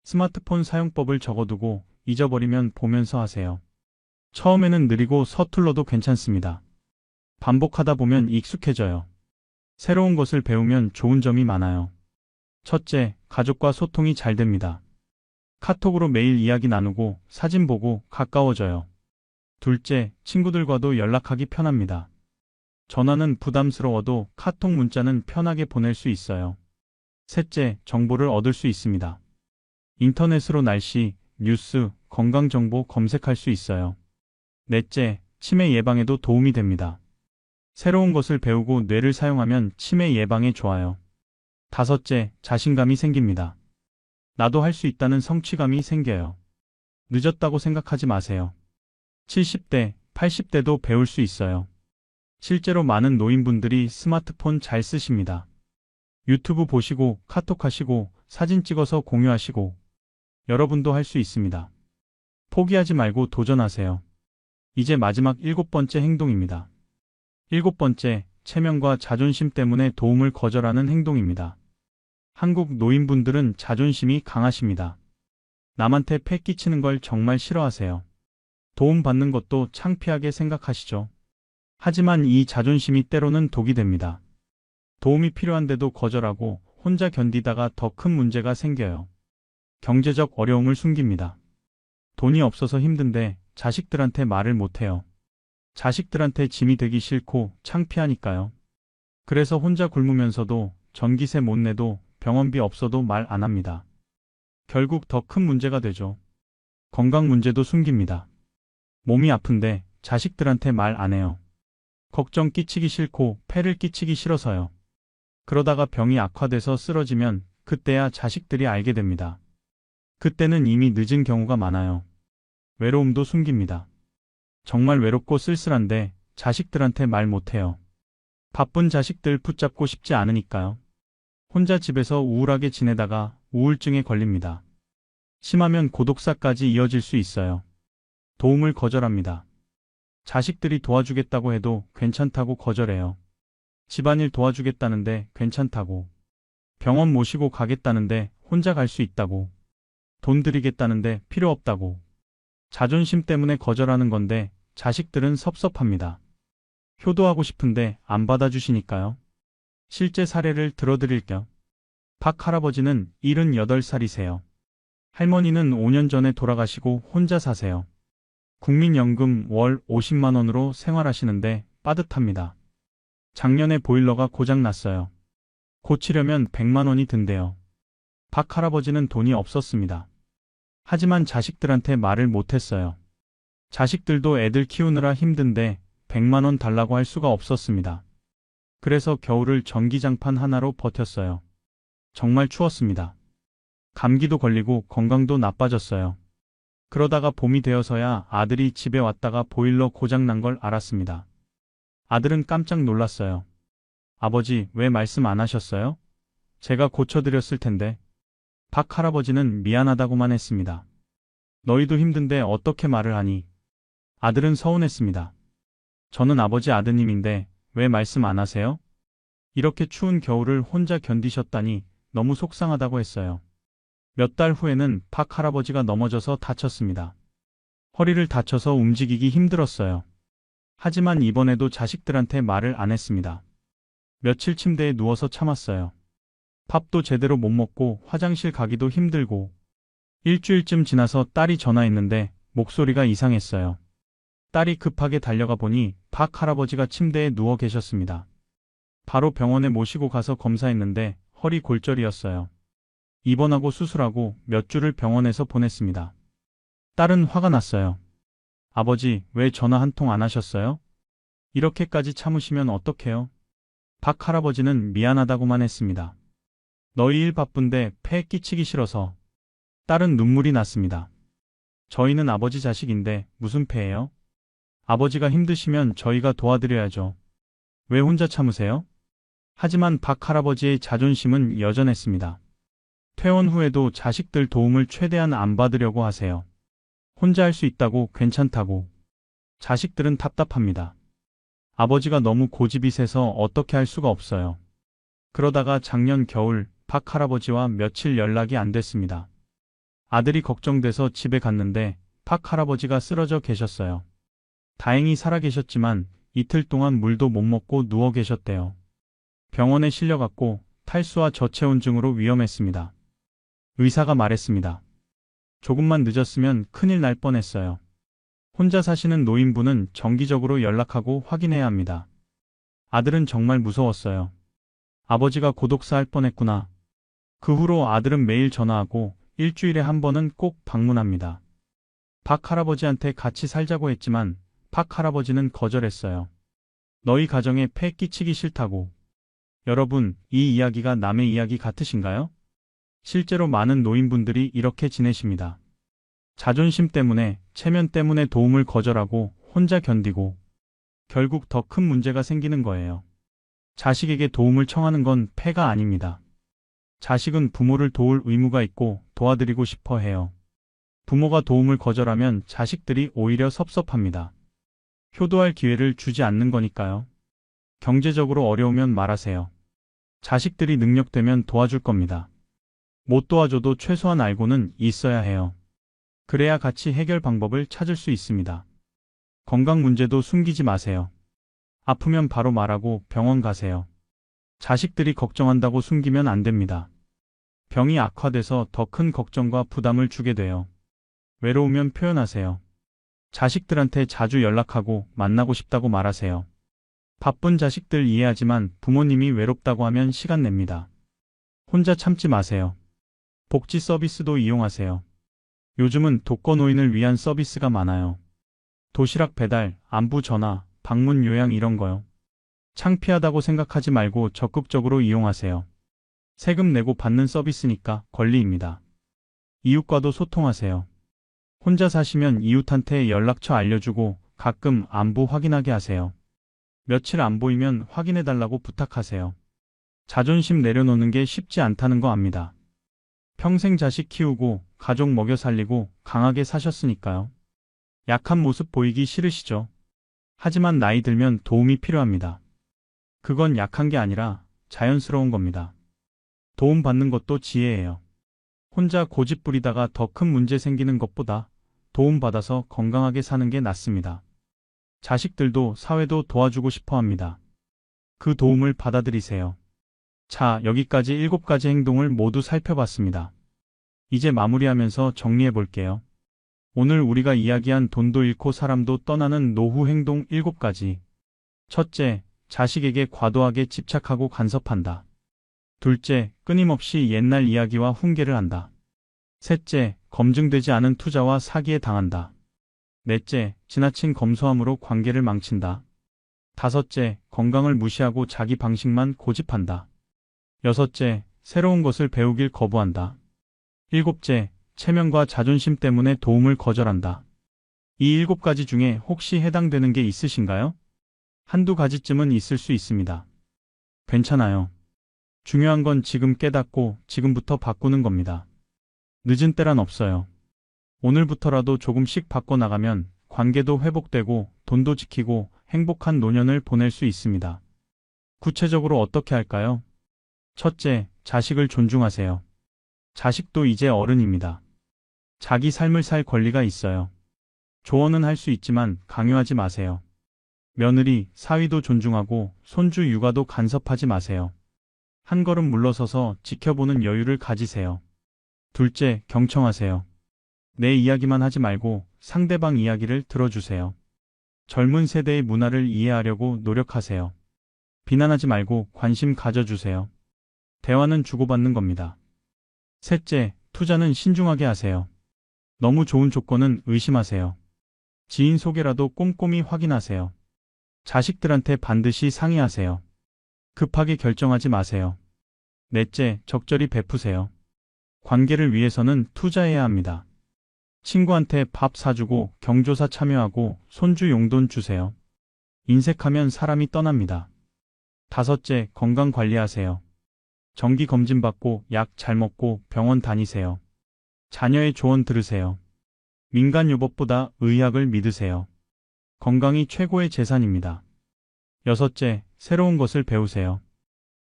스마트폰 사용법을 적어두고 잊어버리면 보면서 하세요. 처음에는 느리고 서툴러도 괜찮습니다. 반복하다 보면 익숙해져요. 새로운 것을 배우면 좋은 점이 많아요. 첫째, 가족과 소통이 잘 됩니다. 카톡으로 매일 이야기 나누고 사진 보고 가까워져요. 둘째, 친구들과도 연락하기 편합니다. 전화는 부담스러워도 카톡 문자는 편하게 보낼 수 있어요. 셋째, 정보를 얻을 수 있습니다. 인터넷으로 날씨, 뉴스, 건강정보 검색할 수 있어요. 넷째, 치매 예방에도 도움이 됩니다. 새로운 것을 배우고 뇌를 사용하면 치매 예방에 좋아요. 다섯째, 자신감이 생깁니다. 나도 할 수 있다는 성취감이 생겨요. 늦었다고 생각하지 마세요. 70대, 80대도 배울 수 있어요. 실제로 많은 노인분들이 스마트폰 잘 쓰십니다. 유튜브 보시고 카톡 하시고 사진 찍어서 공유하시고 여러분도 할 수 있습니다. 포기하지 말고 도전하세요. 이제 마지막 7번째 행동입니다. 7번째, 체면과 자존심 때문에 도움을 거절하는 행동입니다. 한국 노인분들은 자존심이 강하십니다. 남한테 패 끼치는 걸 정말 싫어하세요. 도움 받는 것도 창피하게 생각하시죠. 하지만 이 자존심이 때로는 독이 됩니다. 도움이 필요한데도 거절하고 혼자 견디다가 더 큰 문제가 생겨요. 경제적 어려움을 숨깁니다. 돈이 없어서 힘든데 자식들한테 말을 못해요. 자식들한테 짐이 되기 싫고 창피하니까요. 그래서 혼자 굶으면서도 전기세 못 내도 병원비 없어도 말 안 합니다. 결국 더 큰 문제가 되죠. 건강 문제도 숨깁니다. 몸이 아픈데 자식들한테 말 안 해요. 걱정 끼치기 싫고 폐를 끼치기 싫어서요. 그러다가 병이 악화돼서 쓰러지면 그때야 자식들이 알게 됩니다. 그때는 이미 늦은 경우가 많아요. 외로움도 숨깁니다. 정말 외롭고 쓸쓸한데 자식들한테 말 못해요. 바쁜 자식들 붙잡고 싶지 않으니까요. 혼자 집에서 우울하게 지내다가 우울증에 걸립니다. 심하면 고독사까지 이어질 수 있어요. 도움을 거절합니다. 자식들이 도와주겠다고 해도 괜찮다고 거절해요. 집안일 도와주겠다는데 괜찮다고. 병원 모시고 가겠다는데 혼자 갈 수 있다고. 돈 드리겠다는데 필요 없다고. 자존심 때문에 거절하는 건데 자식들은 섭섭합니다. 효도하고 싶은데 안 받아주시니까요. 실제 사례를 들어드릴게요. 박 할아버지는 78살이세요. 할머니는 5년 전에 돌아가시고 혼자 사세요. 국민연금 월 50만 원으로 생활하시는데 빠듯합니다. 작년에 보일러가 고장 났어요. 고치려면 100만 원이 든대요. 박 할아버지는 돈이 없었습니다. 하지만 자식들한테 말을 못했어요. 자식들도 애들 키우느라 힘든데 100만 원 달라고 할 수가 없었습니다. 그래서 겨울을 전기장판 하나로 버텼어요. 정말 추웠습니다. 감기도 걸리고 건강도 나빠졌어요. 그러다가 봄이 되어서야 아들이 집에 왔다가 보일러 고장 난 걸 알았습니다. 아들은 깜짝 놀랐어요. 아버지, 왜 말씀 안 하셨어요? 제가 고쳐드렸을 텐데. 박 할아버지는 미안하다고만 했습니다. 너희도 힘든데 어떻게 말을 하니? 아들은 서운했습니다. 저는 아버지 아드님인데 왜 말씀 안 하세요? 이렇게 추운 겨울을 혼자 견디셨다니 너무 속상하다고 했어요. 몇 달 후에는 박 할아버지가 넘어져서 다쳤습니다. 허리를 다쳐서 움직이기 힘들었어요. 하지만 이번에도 자식들한테 말을 안 했습니다. 며칠 침대에 누워서 참았어요. 밥도 제대로 못 먹고 화장실 가기도 힘들고 일주일쯤 지나서 딸이 전화했는데 목소리가 이상했어요. 딸이 급하게 달려가 보니 박 할아버지가 침대에 누워 계셨습니다. 바로 병원에 모시고 가서 검사했는데 허리 골절이었어요. 입원하고 수술하고 몇 주를 병원에서 보냈습니다. 딸은 화가 났어요. 아버지, 왜 전화 한 통 안 하셨어요? 이렇게까지 참으시면 어떡해요? 박 할아버지는 미안하다고만 했습니다. 너희 일 바쁜데 폐 끼치기 싫어서. 딸은 눈물이 났습니다. 저희는 아버지 자식인데 무슨 폐예요? 아버지가 힘드시면 저희가 도와드려야죠. 왜 혼자 참으세요? 하지만 박 할아버지의 자존심은 여전했습니다. 퇴원 후에도 자식들 도움을 최대한 안 받으려고 하세요. 혼자 할 수 있다고 괜찮다고. 자식들은 답답합니다. 아버지가 너무 고집이 세서 어떻게 할 수가 없어요. 그러다가 작년 겨울 박 할아버지와 며칠 연락이 안 됐습니다. 아들이 걱정돼서 집에 갔는데 박 할아버지가 쓰러져 계셨어요. 다행히 살아계셨지만 이틀 동안 물도 못 먹고 누워 계셨대요. 병원에 실려갔고 탈수와 저체온증으로 위험했습니다. 의사가 말했습니다. 조금만 늦었으면 큰일 날 뻔했어요. 혼자 사시는 노인분은 정기적으로 연락하고 확인해야 합니다. 아들은 정말 무서웠어요. 아버지가 고독사 할 뻔했구나. 그 후로 아들은 매일 전화하고 일주일에 한 번은 꼭 방문합니다. 박 할아버지한테 같이 살자고 했지만 박 할아버지는 거절했어요. 너희 가정에 폐 끼치기 싫다고. 여러분, 이 이야기가 남의 이야기 같으신가요? 실제로 많은 노인분들이 이렇게 지내십니다. 자존심 때문에, 체면 때문에 도움을 거절하고 혼자 견디고 결국 더 큰 문제가 생기는 거예요. 자식에게 도움을 청하는 건 폐가 아닙니다. 자식은 부모를 도울 의무가 있고 도와드리고 싶어 해요. 부모가 도움을 거절하면 자식들이 오히려 섭섭합니다. 효도할 기회를 주지 않는 거니까요. 경제적으로 어려우면 말하세요. 자식들이 능력되면 도와줄 겁니다. 못 도와줘도 최소한 알고는 있어야 해요. 그래야 같이 해결 방법을 찾을 수 있습니다. 건강 문제도 숨기지 마세요. 아프면 바로 말하고 병원 가세요. 자식들이 걱정한다고 숨기면 안 됩니다. 병이 악화돼서 더 큰 걱정과 부담을 주게 돼요. 외로우면 표현하세요. 자식들한테 자주 연락하고 만나고 싶다고 말하세요. 바쁜 자식들 이해하지만 부모님이 외롭다고 하면 시간 냅니다. 혼자 참지 마세요. 복지 서비스도 이용하세요. 요즘은 독거노인을 위한 서비스가 많아요. 도시락 배달, 안부 전화, 방문 요양 이런 거요. 창피하다고 생각하지 말고 적극적으로 이용하세요. 세금 내고 받는 서비스니까 권리입니다. 이웃과도 소통하세요. 혼자 사시면 이웃한테 연락처 알려주고 가끔 안부 확인하게 하세요. 며칠 안 보이면 확인해달라고 부탁하세요. 자존심 내려놓는 게 쉽지 않다는 거 압니다. 평생 자식 키우고 가족 먹여 살리고 강하게 사셨으니까요. 약한 모습 보이기 싫으시죠? 하지만 나이 들면 도움이 필요합니다. 그건 약한 게 아니라 자연스러운 겁니다. 도움 받는 것도 지혜예요. 혼자 고집 부리다가 더 큰 문제 생기는 것보다 도움 받아서 건강하게 사는 게 낫습니다. 자식들도 사회도 도와주고 싶어 합니다. 그 도움을 받아들이세요. 자, 여기까지 7가지 행동을 모두 살펴봤습니다. 이제 마무리하면서 정리해 볼게요. 오늘 우리가 이야기한 돈도 잃고 사람도 떠나는 노후 행동 7가지. 첫째, 자식에게 과도하게 집착하고 간섭한다. 둘째, 끊임없이 옛날 이야기와 훈계를 한다. 셋째, 검증되지 않은 투자와 사기에 당한다. 넷째, 지나친 검소함으로 관계를 망친다. 다섯째, 건강을 무시하고 자기 방식만 고집한다. 여섯째, 새로운 것을 배우길 거부한다. 일곱째, 체면과 자존심 때문에 도움을 거절한다. 이 7가지 중에 혹시 해당되는 게 있으신가요? 한두 가지쯤은 있을 수 있습니다. 괜찮아요. 중요한 건 지금 깨닫고 지금부터 바꾸는 겁니다. 늦은 때란 없어요. 오늘부터라도 조금씩 바꿔나가면 관계도 회복되고 돈도 지키고 행복한 노년을 보낼 수 있습니다. 구체적으로 어떻게 할까요? 첫째, 자식을 존중하세요. 자식도 이제 어른입니다. 자기 삶을 살 권리가 있어요. 조언은 할 수 있지만 강요하지 마세요. 며느리, 사위도 존중하고 손주 육아도 간섭하지 마세요. 한 걸음 물러서서 지켜보는 여유를 가지세요. 둘째, 경청하세요. 내 이야기만 하지 말고 상대방 이야기를 들어주세요. 젊은 세대의 문화를 이해하려고 노력하세요. 비난하지 말고 관심 가져주세요. 대화는 주고받는 겁니다. 셋째, 투자는 신중하게 하세요. 너무 좋은 조건은 의심하세요. 지인 소개라도 꼼꼼히 확인하세요. 자식들한테 반드시 상의하세요. 급하게 결정하지 마세요. 넷째, 적절히 베푸세요. 관계를 위해서는 투자해야 합니다. 친구한테 밥 사주고 경조사 참여하고 손주 용돈 주세요. 인색하면 사람이 떠납니다. 다섯째, 건강 관리하세요. 정기 검진 받고 약 잘 먹고 병원 다니세요. 자녀의 조언 들으세요. 민간요법보다 의학을 믿으세요. 건강이 최고의 재산입니다. 여섯째, 새로운 것을 배우세요.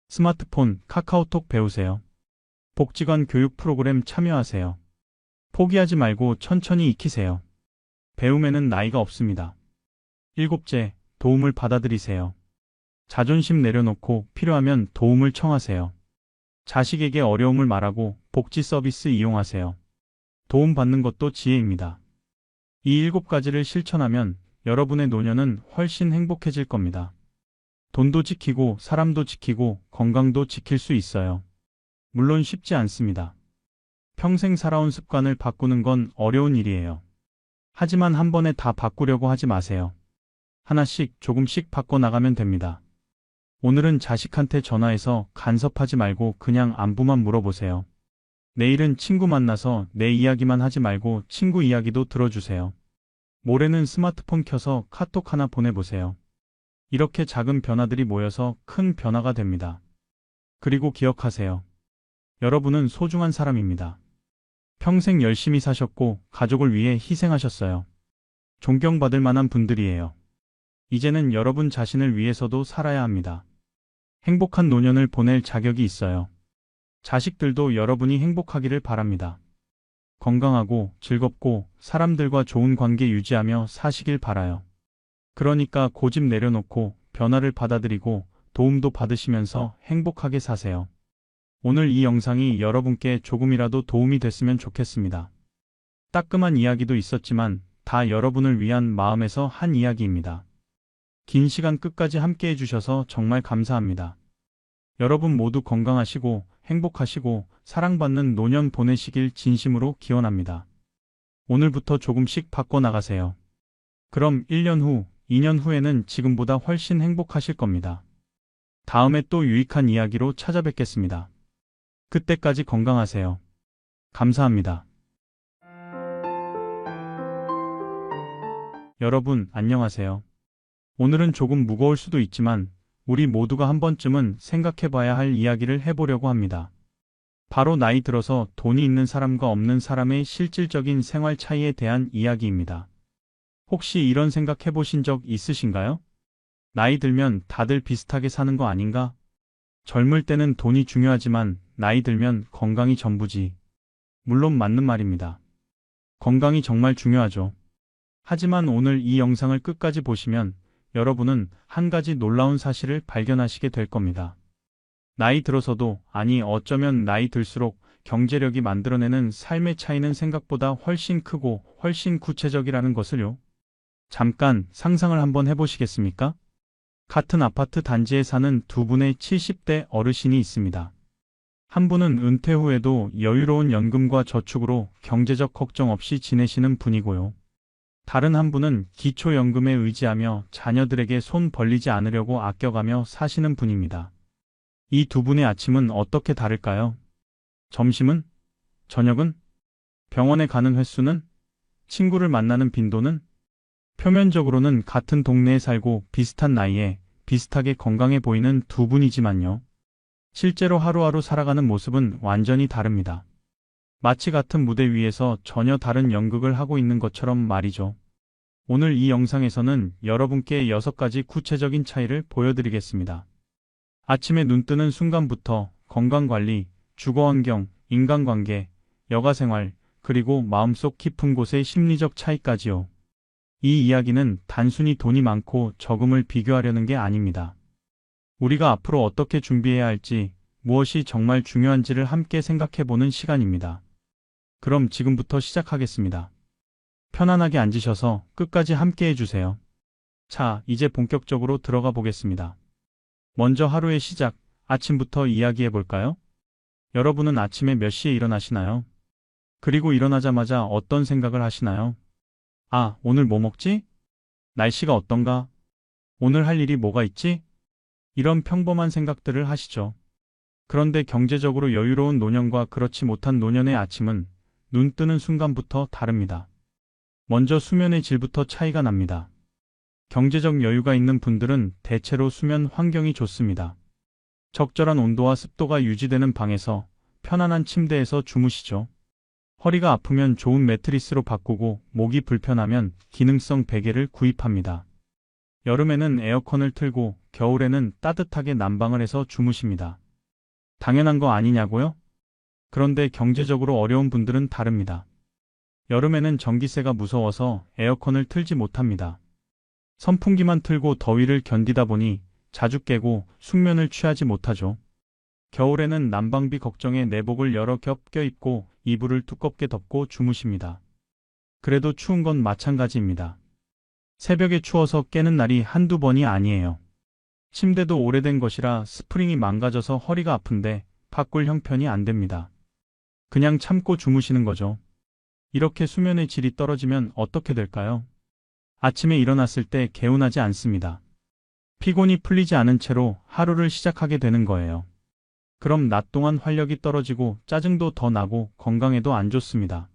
스마트폰, 카카오톡 배우세요. 복지관 교육 프로그램 참여하세요. 포기하지 말고 천천히 익히세요. 배움에는 나이가 없습니다. 일곱째, 도움을 받아들이세요. 자존심 내려놓고 필요하면 도움을 청하세요. 자식에게 어려움을 말하고 복지 서비스 이용하세요. 도움 받는 것도 지혜입니다. 이 7가지를 실천하면 여러분의 노년은 훨씬 행복해질 겁니다. 돈도 지키고 사람도 지키고 건강도 지킬 수 있어요. 물론 쉽지 않습니다. 평생 살아온 습관을 바꾸는 건 어려운 일이에요. 하지만 한 번에 다 바꾸려고 하지 마세요. 하나씩 조금씩 바꿔나가면 됩니다. 오늘은 자식한테 전화해서 간섭하지 말고 그냥 안부만 물어보세요. 내일은 친구 만나서 내 이야기만 하지 말고 친구 이야기도 들어주세요. 모레는 스마트폰 켜서 카톡 하나 보내보세요. 이렇게 작은 변화들이 모여서 큰 변화가 됩니다. 그리고 기억하세요. 여러분은 소중한 사람입니다. 평생 열심히 사셨고 가족을 위해 희생하셨어요. 존경받을 만한 분들이에요. 이제는 여러분 자신을 위해서도 살아야 합니다. 행복한 노년을 보낼 자격이 있어요. 자식들도 여러분이 행복하기를 바랍니다. 건강하고 즐겁고 사람들과 좋은 관계 유지하며 사시길 바라요. 그러니까 고집 내려놓고 변화를 받아들이고 도움도 받으시면서 행복하게 사세요. 오늘 이 영상이 여러분께 조금이라도 도움이 됐으면 좋겠습니다. 따끔한 이야기도 있었지만 다 여러분을 위한 마음에서 한 이야기입니다. 긴 시간 끝까지 함께 해주셔서 정말 감사합니다. 여러분 모두 건강하시고 행복하시고 사랑받는 노년 보내시길 진심으로 기원합니다. 오늘부터 조금씩 바꿔나가세요. 그럼 1년 후, 2년 후에는 지금보다 훨씬 행복하실 겁니다. 다음에 또 유익한 이야기로 찾아뵙겠습니다. 그때까지 건강하세요. 감사합니다. 여러분, 안녕하세요. 오늘은 조금 무거울 수도 있지만 우리 모두가 한 번쯤은 생각해봐야 할 이야기를 해보려고 합니다. 바로 나이 들어서 돈이 있는 사람과 없는 사람의 실질적인 생활 차이에 대한 이야기입니다. 혹시 이런 생각 해보신 적 있으신가요? 나이 들면 다들 비슷하게 사는 거 아닌가? 젊을 때는 돈이 중요하지만 나이 들면 건강이 전부지. 물론 맞는 말입니다. 건강이 정말 중요하죠. 하지만 오늘 이 영상을 끝까지 보시면 여러분은 한 가지 놀라운 사실을 발견하시게 될 겁니다. 나이 들어서도, 아니 어쩌면 나이 들수록 경제력이 만들어내는 삶의 차이는 생각보다 훨씬 크고 훨씬 구체적이라는 것을요. 잠깐 상상을 한번 해보시겠습니까? 같은 아파트 단지에 사는 두 분의 70대 어르신이 있습니다. 한 분은 은퇴 후에도 여유로운 연금과 저축으로 경제적 걱정 없이 지내시는 분이고요. 다른 한 분은 기초연금에 의지하며 자녀들에게 손 벌리지 않으려고 아껴가며 사시는 분입니다. 이 두 분의 아침은 어떻게 다를까요? 점심은? 저녁은? 병원에 가는 횟수는? 친구를 만나는 빈도는? 표면적으로는 같은 동네에 살고 비슷한 나이에 비슷하게 건강해 보이는 두 분이지만요. 실제로 하루하루 살아가는 모습은 완전히 다릅니다. 마치 같은 무대 위에서 전혀 다른 연극을 하고 있는 것처럼 말이죠. 오늘 이 영상에서는 여러분께 6가지 구체적인 차이를 보여드리겠습니다. 아침에 눈 뜨는 순간부터 건강관리, 주거환경, 인간관계, 여가생활, 그리고 마음속 깊은 곳의 심리적 차이까지요. 이 이야기는 단순히 돈이 많고 적음을 비교하려는 게 아닙니다. 우리가 앞으로 어떻게 준비해야 할지, 무엇이 정말 중요한지를 함께 생각해보는 시간입니다. 그럼 지금부터 시작하겠습니다. 편안하게 앉으셔서 끝까지 함께 해주세요. 자, 이제 본격적으로 들어가 보겠습니다. 먼저 하루의 시작, 아침부터 이야기해 볼까요? 여러분은 아침에 몇 시에 일어나시나요? 그리고 일어나자마자 어떤 생각을 하시나요? 아, 오늘 뭐 먹지? 날씨가 어떤가? 오늘 할 일이 뭐가 있지? 이런 평범한 생각들을 하시죠. 그런데 경제적으로 여유로운 노년과 그렇지 못한 노년의 아침은 눈 뜨는 순간부터 다릅니다. 먼저 수면의 질부터 차이가 납니다. 경제적 여유가 있는 분들은 대체로 수면 환경이 좋습니다. 적절한 온도와 습도가 유지되는 방에서 편안한 침대에서 주무시죠. 허리가 아프면 좋은 매트리스로 바꾸고 목이 불편하면 기능성 베개를 구입합니다. 여름에는 에어컨을 틀고 겨울에는 따뜻하게 난방을 해서 주무십니다. 당연한 거 아니냐고요? 그런데 경제적으로 어려운 분들은 다릅니다. 여름에는 전기세가 무서워서 에어컨을 틀지 못합니다. 선풍기만 틀고 더위를 견디다 보니 자주 깨고 숙면을 취하지 못하죠. 겨울에는 난방비 걱정에 내복을 여러 겹 껴입고 이불을 두껍게 덮고 주무십니다. 그래도 추운 건 마찬가지입니다. 새벽에 추워서 깨는 날이 한두 번이 아니에요. 침대도 오래된 것이라 스프링이 망가져서 허리가 아픈데 바꿀 형편이 안 됩니다. 그냥 참고 주무시는 거죠. 이렇게 수면의 질이 떨어지면 어떻게 될까요? 아침에 일어났을 때 개운하지 않습니다. 피곤이 풀리지 않은 채로 하루를 시작하게 되는 거예요. 그럼 낮 동안 활력이 떨어지고 짜증도 더 나고 건강에도 안 좋습니다.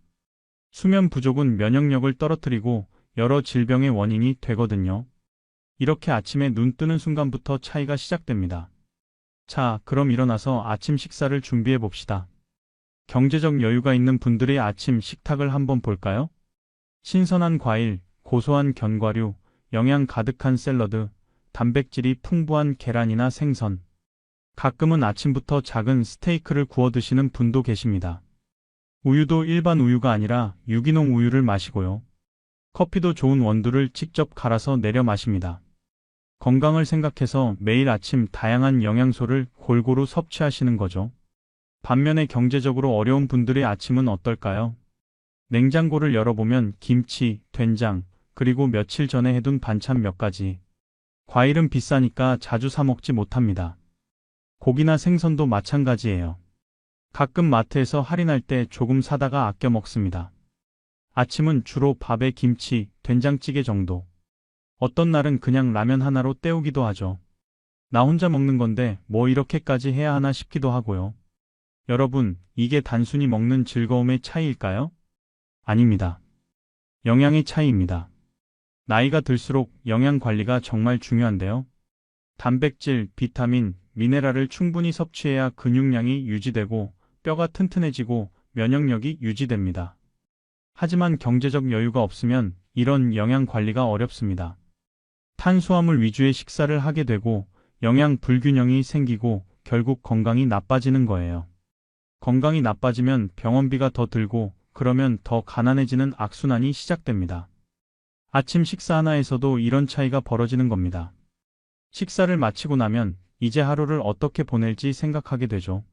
수면 부족은 면역력을 떨어뜨리고 여러 질병의 원인이 되거든요. 이렇게 아침에 눈 뜨는 순간부터 차이가 시작됩니다. 자, 그럼 일어나서 아침 식사를 준비해 봅시다. 경제적 여유가 있는 분들의 아침 식탁을 한번 볼까요? 신선한 과일, 고소한 견과류, 영양 가득한 샐러드, 단백질이 풍부한 계란이나 생선. 가끔은 아침부터 작은 스테이크를 구워 드시는 분도 계십니다. 우유도 일반 우유가 아니라 유기농 우유를 마시고요. 커피도 좋은 원두를 직접 갈아서 내려 마십니다. 건강을 생각해서 매일 아침 다양한 영양소를 골고루 섭취하시는 거죠. 반면에 경제적으로 어려운 분들의 아침은 어떨까요? 냉장고를 열어보면 김치, 된장, 그리고 며칠 전에 해둔 반찬 몇 가지. 과일은 비싸니까 자주 사 먹지 못합니다. 고기나 생선도 마찬가지예요. 가끔 마트에서 할인할 때 조금 사다가 아껴 먹습니다. 아침은 주로 밥에 김치, 된장찌개 정도. 어떤 날은 그냥 라면 하나로 때우기도 하죠. 나 혼자 먹는 건데 뭐 이렇게까지 해야 하나 싶기도 하고요. 여러분, 이게 단순히 먹는 즐거움의 차이일까요? 아닙니다. 영양의 차이입니다. 나이가 들수록 영양 관리가 정말 중요한데요. 단백질, 비타민, 미네랄을 충분히 섭취해야 근육량이 유지되고 뼈가 튼튼해지고 면역력이 유지됩니다. 하지만 경제적 여유가 없으면 이런 영양 관리가 어렵습니다. 탄수화물 위주의 식사를 하게 되고 영양 불균형이 생기고 결국 건강이 나빠지는 거예요. 건강이 나빠지면 병원비가 더 들고 그러면 더 가난해지는 악순환이 시작됩니다. 아침 식사 하나에서도 이런 차이가 벌어지는 겁니다. 식사를 마치고 나면 이제 하루를 어떻게 보낼지 생각하게 되죠.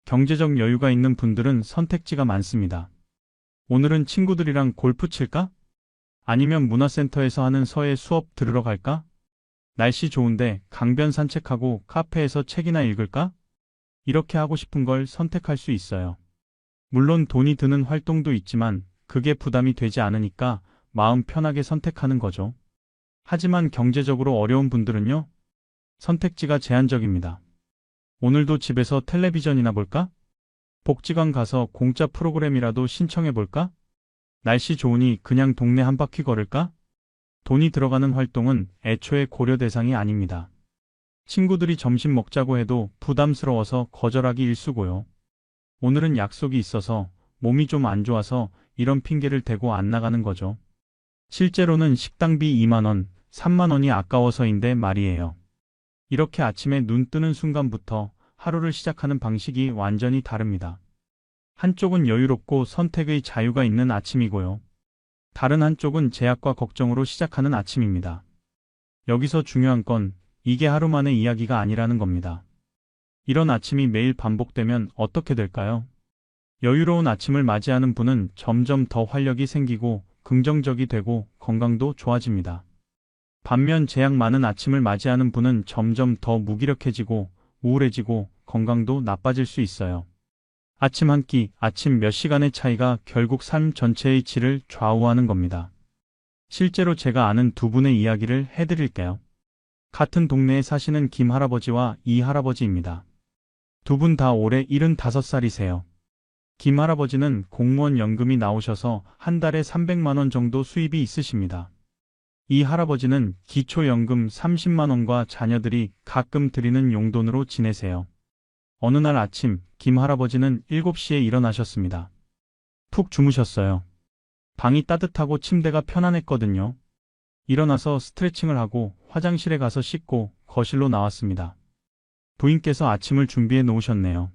경제적 여유가 있는 분들은 선택지가 많습니다. 오늘은 친구들이랑 골프 칠까? 아니면 문화센터에서 하는 서예 수업 들으러 갈까? 날씨 좋은데 강변 산책하고 카페에서 책이나 읽을까? 이렇게 하고 싶은 걸 선택할 수 있어요. 물론 돈이 드는 활동도 있지만 그게 부담이 되지 않으니까 마음 편하게 선택하는 거죠. 하지만 경제적으로 어려운 분들은요, 선택지가 제한적입니다. 오늘도 집에서 텔레비전이나 볼까? 복지관 가서 공짜 프로그램이라도 신청해 볼까? 날씨 좋으니 그냥 동네 한 바퀴 걸을까? 돈이 들어가는 활동은 애초에 고려 대상이 아닙니다. 친구들이 점심 먹자고 해도 부담스러워서 거절하기 일쑤고요. 오늘은 약속이 있어서 몸이 좀 안 좋아서 이런 핑계를 대고 안 나가는 거죠. 실제로는 식당비 2만 원, 3만 원이 아까워서인데 말이에요. 이렇게 아침에 눈 뜨는 순간부터 하루를 시작하는 방식이 완전히 다릅니다. 한쪽은 여유롭고 선택의 자유가 있는 아침이고요. 다른 한쪽은 제약과 걱정으로 시작하는 아침입니다. 여기서 중요한 건 이게 하루 만의 이야기가 아니라는 겁니다. 이런 아침이 매일 반복되면 어떻게 될까요? 여유로운 아침을 맞이하는 분은 점점 더 활력이 생기고 긍정적이 되고 건강도 좋아집니다. 반면 제약 많은 아침을 맞이하는 분은 점점 더 무기력해지고 우울해지고 건강도 나빠질 수 있어요. 아침 한 끼, 아침 몇 시간의 차이가 결국 삶 전체의 질을 좌우하는 겁니다. 실제로 제가 아는 두 분의 이야기를 해드릴게요. 같은 동네에 사시는 김 할아버지와 이 할아버지입니다. 두 분 다 올해 75살이세요. 김 할아버지는 공무원 연금이 나오셔서 한 달에 300만 원 정도 수입이 있으십니다. 이 할아버지는 기초연금 30만 원과 자녀들이 가끔 드리는 용돈으로 지내세요. 어느 날 아침 김 할아버지는 7시에 일어나셨습니다. 푹 주무셨어요. 방이 따뜻하고 침대가 편안했거든요. 일어나서 스트레칭을 하고 화장실에 가서 씻고 거실로 나왔습니다. 부인께서 아침을 준비해 놓으셨네요.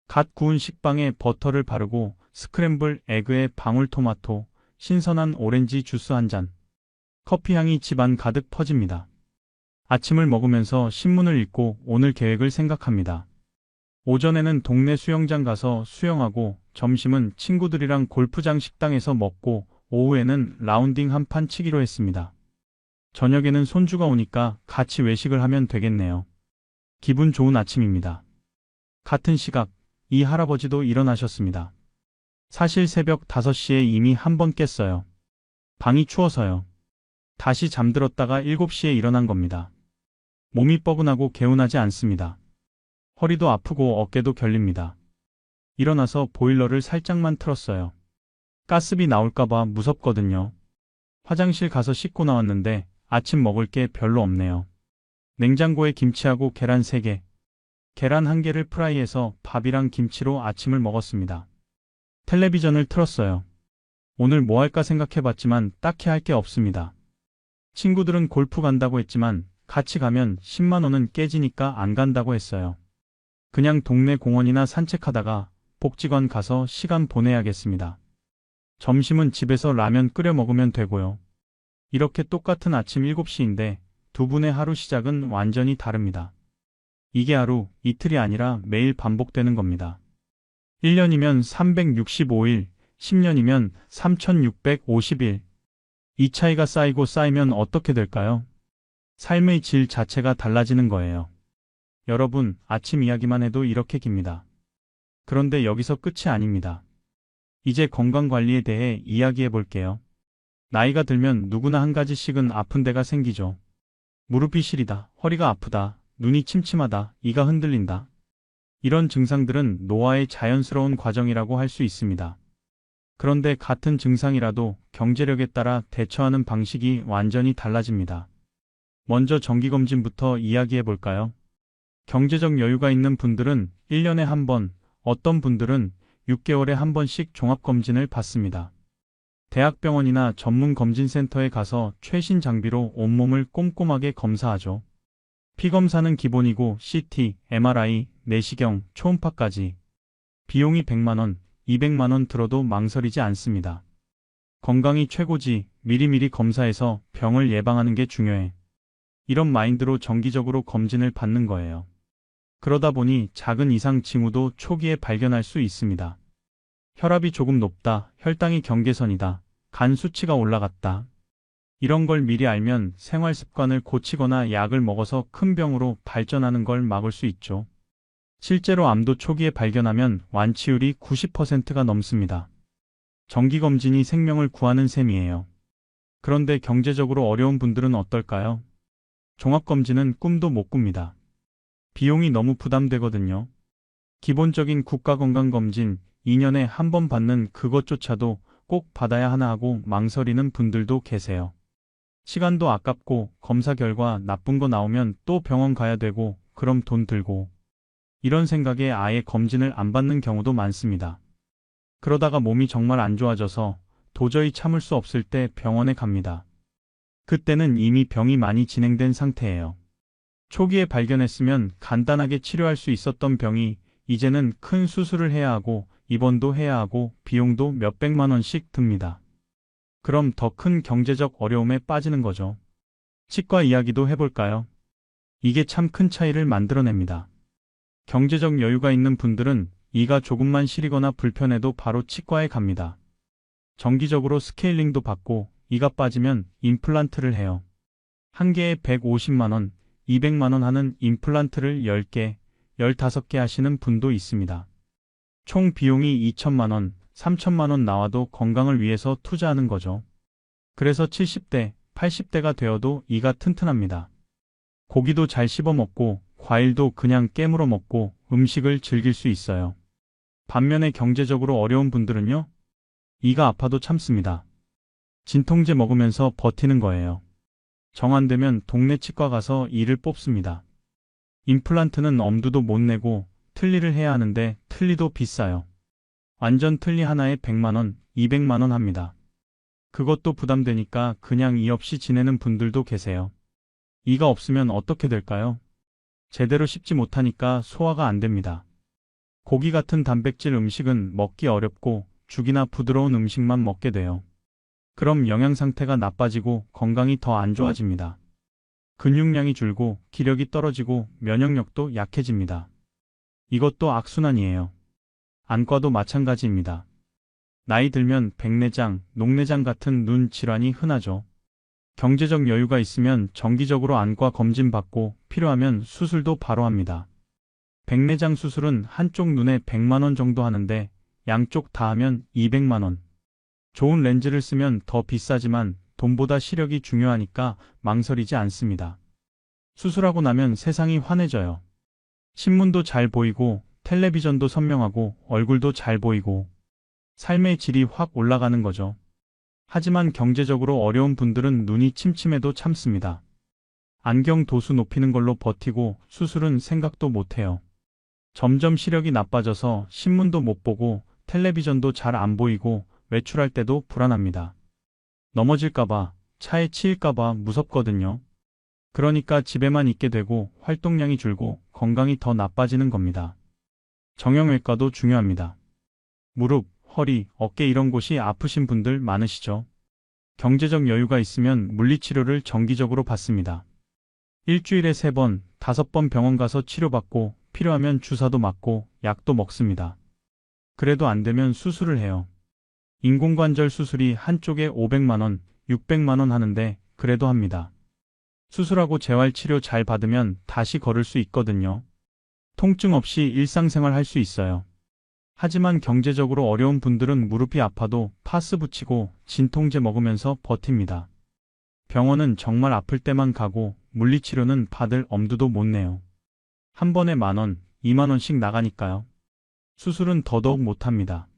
갓 구운 식빵에 버터를 바르고 스크램블 에그에 방울토마토, 신선한 오렌지 주스 한 잔. 커피 향이 집안 가득 퍼집니다. 아침을 먹으면서 신문을 읽고 오늘 계획을 생각합니다. 오전에는 동네 수영장 가서 수영하고 점심은 친구들이랑 골프장 식당에서 먹고 오후에는 라운딩 한 판 치기로 했습니다. 저녁에는 손주가 오니까 같이 외식을 하면 되겠네요. 기분 좋은 아침입니다. 같은 시각 이 할아버지도 일어나셨습니다. 사실 새벽 5시에 이미 한 번 깼어요. 방이 추워서요. 다시 잠들었다가 7시에 일어난 겁니다. 몸이 뻐근하고 개운하지 않습니다. 허리도 아프고 어깨도 결립니다. 일어나서 보일러를 살짝만 틀었어요. 가스비 나올까봐 무섭거든요. 화장실 가서 씻고 나왔는데 아침 먹을 게 별로 없네요. 냉장고에 김치하고 계란 3개, 계란 1개를 프라이해서 밥이랑 김치로 아침을 먹었습니다. 텔레비전을 틀었어요. 오늘 뭐 할까 생각해봤지만 딱히 할 게 없습니다. 친구들은 골프 간다고 했지만 같이 가면 10만 원은 깨지니까 안 간다고 했어요. 그냥 동네 공원이나 산책하다가 복지관 가서 시간 보내야겠습니다. 점심은 집에서 라면 끓여 먹으면 되고요. 이렇게 똑같은 아침 7시인데 두 분의 하루 시작은 완전히 다릅니다. 이게 하루, 이틀이 아니라 매일 반복되는 겁니다. 1년이면 365일, 10년이면 3650일. 이 차이가 쌓이고 쌓이면 어떻게 될까요? 삶의 질 자체가 달라지는 거예요. 여러분, 아침 이야기만 해도 이렇게 깁니다. 그런데 여기서 끝이 아닙니다. 이제 건강관리에 대해 이야기해 볼게요. 나이가 들면 누구나 한 가지씩은 아픈 데가 생기죠. 무릎이 시리다, 허리가 아프다, 눈이 침침하다, 이가 흔들린다. 이런 증상들은 노화의 자연스러운 과정이라고 할 수 있습니다. 그런데 같은 증상이라도 경제력에 따라 대처하는 방식이 완전히 달라집니다. 먼저 정기검진부터 이야기해 볼까요? 경제적 여유가 있는 분들은 1년에 한 번, 어떤 분들은 6개월에 한 번씩 종합검진을 받습니다. 대학병원이나 전문검진센터에 가서 최신 장비로 온몸을 꼼꼼하게 검사하죠. 피검사는 기본이고 CT, MRI, 내시경, 초음파까지 비용이 100만 원, 200만 원 들어도 망설이지 않습니다. 건강이 최고지, 미리미리 검사해서 병을 예방하는 게 중요해. 이런 마인드로 정기적으로 검진을 받는 거예요. 그러다 보니 작은 이상 징후도 초기에 발견할 수 있습니다. 혈압이 조금 높다, 혈당이 경계선이다, 간 수치가 올라갔다. 이런 걸 미리 알면 생활 습관을 고치거나 약을 먹어서 큰 병으로 발전하는 걸 막을 수 있죠. 실제로 암도 초기에 발견하면 완치율이 90%가 넘습니다. 정기검진이 생명을 구하는 셈이에요. 그런데 경제적으로 어려운 분들은 어떨까요? 종합검진은 꿈도 못 꿉니다. 비용이 너무 부담되거든요. 기본적인 국가건강검진 2년에 한 번 받는 그것조차도 꼭 받아야 하나 하고 망설이는 분들도 계세요. 시간도 아깝고 검사 결과 나쁜 거 나오면 또 병원 가야 되고 그럼 돈 들고 이런 생각에 아예 검진을 안 받는 경우도 많습니다. 그러다가 몸이 정말 안 좋아져서 도저히 참을 수 없을 때 병원에 갑니다. 그때는 이미 병이 많이 진행된 상태예요. 초기에 발견했으면 간단하게 치료할 수 있었던 병이 이제는 큰 수술을 해야 하고 입원도 해야 하고 비용도 몇백만 원씩 듭니다. 그럼 더 큰 경제적 어려움에 빠지는 거죠. 치과 이야기도 해볼까요? 이게 참 큰 차이를 만들어냅니다. 경제적 여유가 있는 분들은 이가 조금만 시리거나 불편해도 바로 치과에 갑니다. 정기적으로 스케일링도 받고 이가 빠지면 임플란트를 해요. 한 개에 150만 원, 200만 원 하는 임플란트를 10개, 15개 하시는 분도 있습니다. 총 비용이 2천만 원, 3천만 원 나와도 건강을 위해서 투자하는 거죠. 그래서 70대, 80대가 되어도 이가 튼튼합니다. 고기도 잘 씹어 먹고 과일도 그냥 깨물어 먹고 음식을 즐길 수 있어요. 반면에 경제적으로 어려운 분들은요, 이가 아파도 참습니다. 진통제 먹으면서 버티는 거예요. 정 안 되면 동네 치과 가서 이를 뽑습니다. 임플란트는 엄두도 못 내고 틀니를 해야 하는데 틀니도 비싸요. 완전 틀니 하나에 100만 원, 200만 원 합니다. 그것도 부담되니까 그냥 이 없이 지내는 분들도 계세요. 이가 없으면 어떻게 될까요? 제대로 씹지 못하니까 소화가 안 됩니다. 고기 같은 단백질 음식은 먹기 어렵고 죽이나 부드러운 음식만 먹게 돼요. 그럼 영양 상태가 나빠지고 건강이 더 안 좋아집니다. 근육량이 줄고 기력이 떨어지고 면역력도 약해집니다. 이것도 악순환이에요. 안과도 마찬가지입니다. 나이 들면 백내장, 녹내장 같은 눈 질환이 흔하죠. 경제적 여유가 있으면 정기적으로 안과 검진 받고 필요하면 수술도 바로 합니다. 백내장 수술은 한쪽 눈에 100만 원 정도 하는데 양쪽 다 하면 200만 원. 좋은 렌즈를 쓰면 더 비싸지만 돈보다 시력이 중요하니까 망설이지 않습니다. 수술하고 나면 세상이 환해져요. 신문도 잘 보이고 텔레비전도 선명하고 얼굴도 잘 보이고 삶의 질이 확 올라가는 거죠. 하지만 경제적으로 어려운 분들은 눈이 침침해도 참습니다. 안경 도수 높이는 걸로 버티고 수술은 생각도 못해요. 점점 시력이 나빠져서 신문도 못 보고 텔레비전도 잘 안 보이고 외출할 때도 불안합니다. 넘어질까봐, 차에 치일까봐 무섭거든요. 그러니까 집에만 있게 되고 활동량이 줄고 건강이 더 나빠지는 겁니다. 정형외과도 중요합니다. 무릎, 허리, 어깨 이런 곳이 아프신 분들 많으시죠? 경제적 여유가 있으면 물리치료를 정기적으로 받습니다. 일주일에 3번, 5번 병원 가서 치료받고 필요하면 주사도 맞고 약도 먹습니다. 그래도 안 되면 수술을 해요. 인공관절 수술이 한쪽에 500만 원, 600만 원 하는데 그래도 합니다. 수술하고 재활치료 잘 받으면 다시 걸을 수 있거든요. 통증 없이 일상생활 할 수 있어요. 하지만 경제적으로 어려운 분들은 무릎이 아파도 파스 붙이고 진통제 먹으면서 버팁니다. 병원은 정말 아플 때만 가고 물리치료는 받을 엄두도 못 내요. 한 번에 10,000원, 20,000원씩 나가니까요. 수술은 더더욱 못합니다.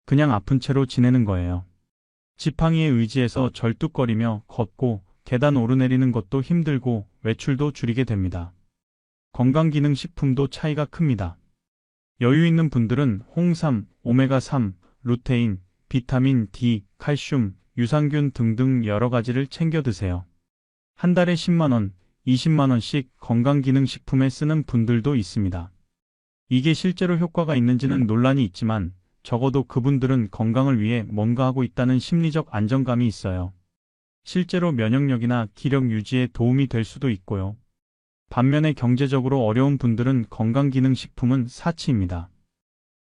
그냥 아픈 채로 지내는 거예요. 지팡이에 의지해서 절뚝거리며 걷고 계단 오르내리는 것도 힘들고 외출도 줄이게 됩니다. 건강기능식품도 차이가 큽니다. 여유 있는 분들은 홍삼, 오메가3, 루테인, 비타민 D, 칼슘, 유산균 등등 여러 가지를 챙겨 드세요. 한 달에 10만 원, 20만 원씩 건강기능식품에 쓰는 분들도 있습니다. 이게 실제로 효과가 있는지는 논란이 있지만 적어도 그분들은 건강을 위해 뭔가 하고 있다는 심리적 안정감이 있어요. 실제로 면역력이나 기력 유지에 도움이 될 수도 있고요. 반면에 경제적으로 어려운 분들은 건강기능식품은 사치입니다.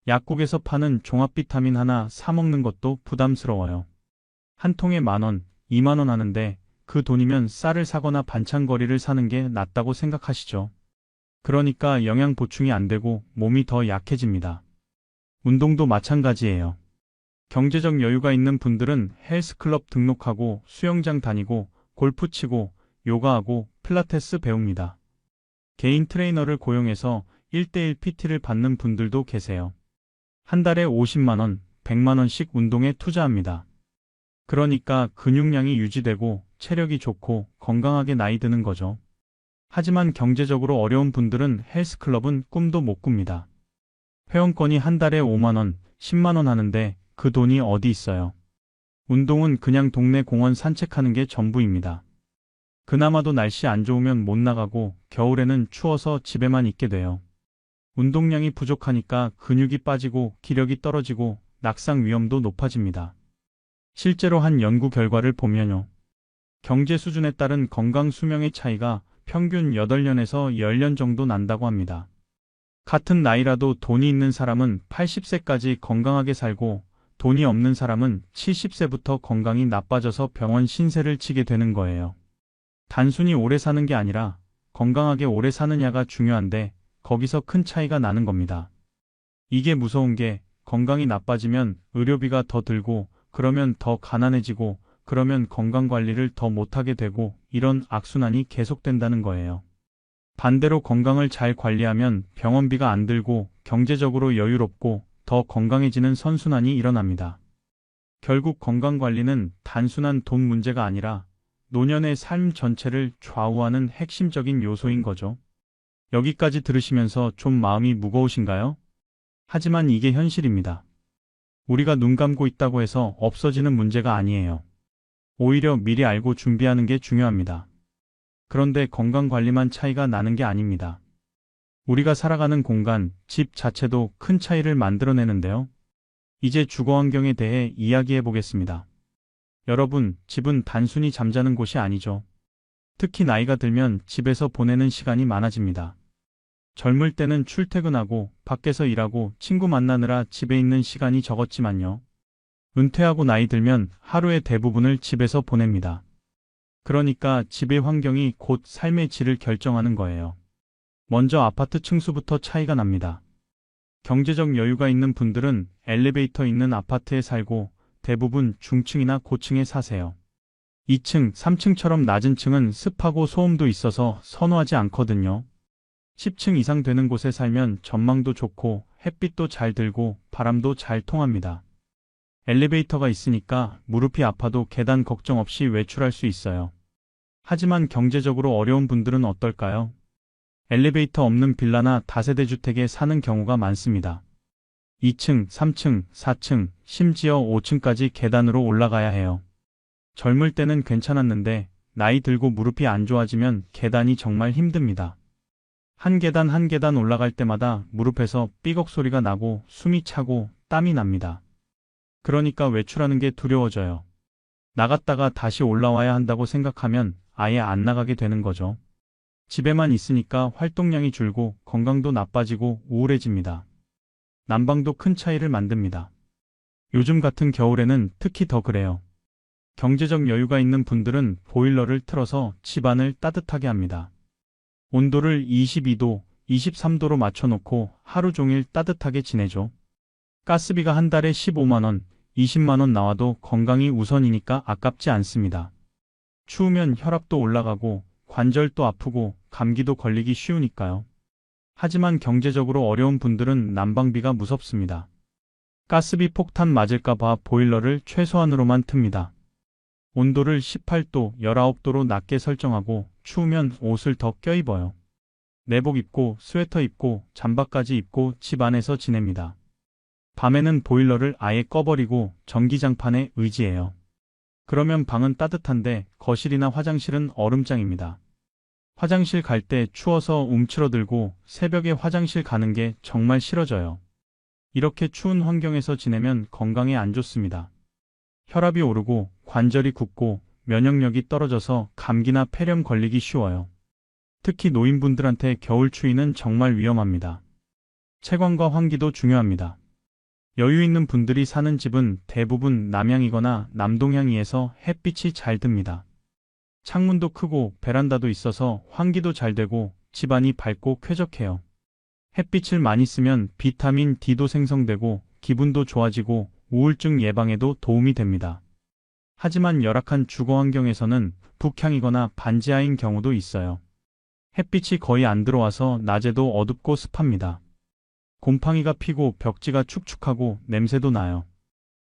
약국에서 파는 종합 비타민 하나 사 먹는 것도 부담스러워요. 한 통에 10,000원, 20,000원 하는데 그 돈이면 쌀을 사거나 반찬거리를 사는 게 낫다고 생각하시죠. 그러니까 영양 보충이 안 되고 몸이 더 약해집니다. 운동도 마찬가지예요. 경제적 여유가 있는 분들은 헬스클럽 등록하고 수영장 다니고 골프 치고 요가하고 필라테스 배웁니다. 개인 트레이너를 고용해서 1대1 PT를 받는 분들도 계세요. 한 달에 50만 원, 100만 원씩 운동에 투자합니다. 그러니까 근육량이 유지되고 체력이 좋고 건강하게 나이 드는 거죠. 하지만 경제적으로 어려운 분들은 헬스클럽은 꿈도 못 꿉니다. 회원권이 한 달에 5만 원, 10만 원 하는데 그 돈이 어디 있어요. 운동은 그냥 동네 공원 산책하는 게 전부입니다. 그나마도 날씨 안 좋으면 못 나가고 겨울에는 추워서 집에만 있게 돼요. 운동량이 부족하니까 근육이 빠지고 기력이 떨어지고 낙상 위험도 높아집니다. 실제로 한 연구 결과를 보면요. 경제 수준에 따른 건강 수명의 차이가 평균 8년에서 10년 정도 난다고 합니다. 같은 나이라도 돈이 있는 사람은 80세까지 건강하게 살고 돈이 없는 사람은 70세부터 건강이 나빠져서 병원 신세를 지게 되는 거예요. 단순히 오래 사는 게 아니라 건강하게 오래 사느냐가 중요한데 거기서 큰 차이가 나는 겁니다. 이게 무서운 게 건강이 나빠지면 의료비가 더 들고 그러면 더 가난해지고 그러면 건강관리를 더 못하게 되고 이런 악순환이 계속된다는 거예요. 반대로 건강을 잘 관리하면 병원비가 안 들고 경제적으로 여유롭고 더 건강해지는 선순환이 일어납니다. 결국 건강관리는 단순한 돈 문제가 아니라 노년의 삶 전체를 좌우하는 핵심적인 요소인 거죠. 여기까지 들으시면서 좀 마음이 무거우신가요? 하지만 이게 현실입니다. 우리가 눈 감고 있다고 해서 없어지는 문제가 아니에요. 오히려 미리 알고 준비하는 게 중요합니다. 그런데 건강관리만 차이가 나는 게 아닙니다. 우리가 살아가는 공간, 집 자체도 큰 차이를 만들어내는데요. 이제 주거환경에 대해 이야기해 보겠습니다. 여러분, 집은 단순히 잠자는 곳이 아니죠. 특히 나이가 들면 집에서 보내는 시간이 많아집니다. 젊을 때는 출퇴근하고 밖에서 일하고 친구 만나느라 집에 있는 시간이 적었지만요. 은퇴하고 나이 들면 하루의 대부분을 집에서 보냅니다. 그러니까 집의 환경이 곧 삶의 질을 결정하는 거예요. 먼저 아파트 층수부터 차이가 납니다. 경제적 여유가 있는 분들은 엘리베이터 있는 아파트에 살고 대부분 중층이나 고층에 사세요. 2층, 3층처럼 낮은 층은 습하고 소음도 있어서 선호하지 않거든요. 10층 이상 되는 곳에 살면 전망도 좋고 햇빛도 잘 들고 바람도 잘 통합니다. 엘리베이터가 있으니까 무릎이 아파도 계단 걱정 없이 외출할 수 있어요. 하지만 경제적으로 어려운 분들은 어떨까요? 엘리베이터 없는 빌라나 다세대 주택에 사는 경우가 많습니다. 2층, 3층, 4층, 심지어 5층까지 계단으로 올라가야 해요. 젊을 때는 괜찮았는데 나이 들고 무릎이 안 좋아지면 계단이 정말 힘듭니다. 한 계단 한 계단 올라갈 때마다 무릎에서 삐걱 소리가 나고 숨이 차고 땀이 납니다. 그러니까 외출하는 게 두려워져요. 나갔다가 다시 올라와야 한다고 생각하면 아예 안 나가게 되는 거죠. 집에만 있으니까 활동량이 줄고 건강도 나빠지고 우울해집니다. 난방도 큰 차이를 만듭니다. 요즘 같은 겨울에는 특히 더 그래요. 경제적 여유가 있는 분들은 보일러를 틀어서 집안을 따뜻하게 합니다. 온도를 22도, 23도로 맞춰놓고 하루 종일 따뜻하게 지내죠. 가스비가 한 달에 15만 원, 20만 원 나와도 건강이 우선이니까 아깝지 않습니다. 추우면 혈압도 올라가고 관절도 아프고 감기도 걸리기 쉬우니까요. 하지만 경제적으로 어려운 분들은 난방비가 무섭습니다. 가스비 폭탄 맞을까 봐 보일러를 최소한으로만 틉니다. 온도를 18도, 19도로 낮게 설정하고 추우면 옷을 더 껴입어요. 내복 입고 스웨터 입고 잠바까지 입고 집 안에서 지냅니다. 밤에는 보일러를 아예 꺼버리고 전기장판에 의지해요. 그러면 방은 따뜻한데 거실이나 화장실은 얼음장입니다. 화장실 갈 때 추워서 움츠러들고 새벽에 화장실 가는 게 정말 싫어져요. 이렇게 추운 환경에서 지내면 건강에 안 좋습니다. 혈압이 오르고 관절이 굳고 면역력이 떨어져서 감기나 폐렴 걸리기 쉬워요. 특히 노인분들한테 겨울 추위는 정말 위험합니다. 채광과 환기도 중요합니다. 여유 있는 분들이 사는 집은 대부분 남향이거나 남동향이에서 햇빛이 잘 듭니다. 창문도 크고 베란다도 있어서 환기도 잘 되고 집안이 밝고 쾌적해요. 햇빛을 많이 쓰면 비타민 D도 생성되고 기분도 좋아지고 우울증 예방에도 도움이 됩니다. 하지만 열악한 주거 환경에서는 북향이거나 반지하인 경우도 있어요. 햇빛이 거의 안 들어와서 낮에도 어둡고 습합니다. 곰팡이가 피고 벽지가 축축하고 냄새도 나요.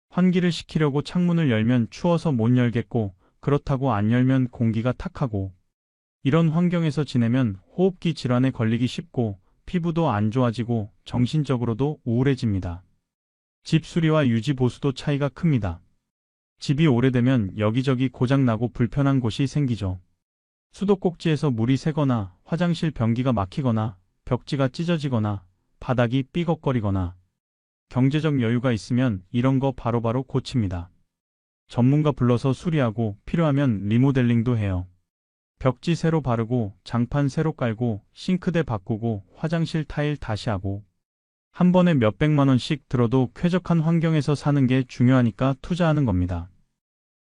환기를 시키려고 창문을 열면 추워서 못 열겠고 그렇다고 안 열면 공기가 탁하고 이런 환경에서 지내면 호흡기 질환에 걸리기 쉽고 피부도 안 좋아지고 정신적으로도 우울해집니다. 집 수리와 유지 보수도 차이가 큽니다. 집이 오래되면 여기저기 고장나고 불편한 곳이 생기죠. 수도꼭지에서 물이 새거나 화장실 변기가 막히거나 벽지가 찢어지거나 바닥이 삐걱거리거나 경제적 여유가 있으면 이런 거 바로바로 고칩니다. 전문가 불러서 수리하고 필요하면 리모델링도 해요. 벽지 새로 바르고 장판 새로 깔고 싱크대 바꾸고 화장실 타일 다시 하고 한 번에 몇백만 원씩 들어도 쾌적한 환경에서 사는 게 중요하니까 투자하는 겁니다.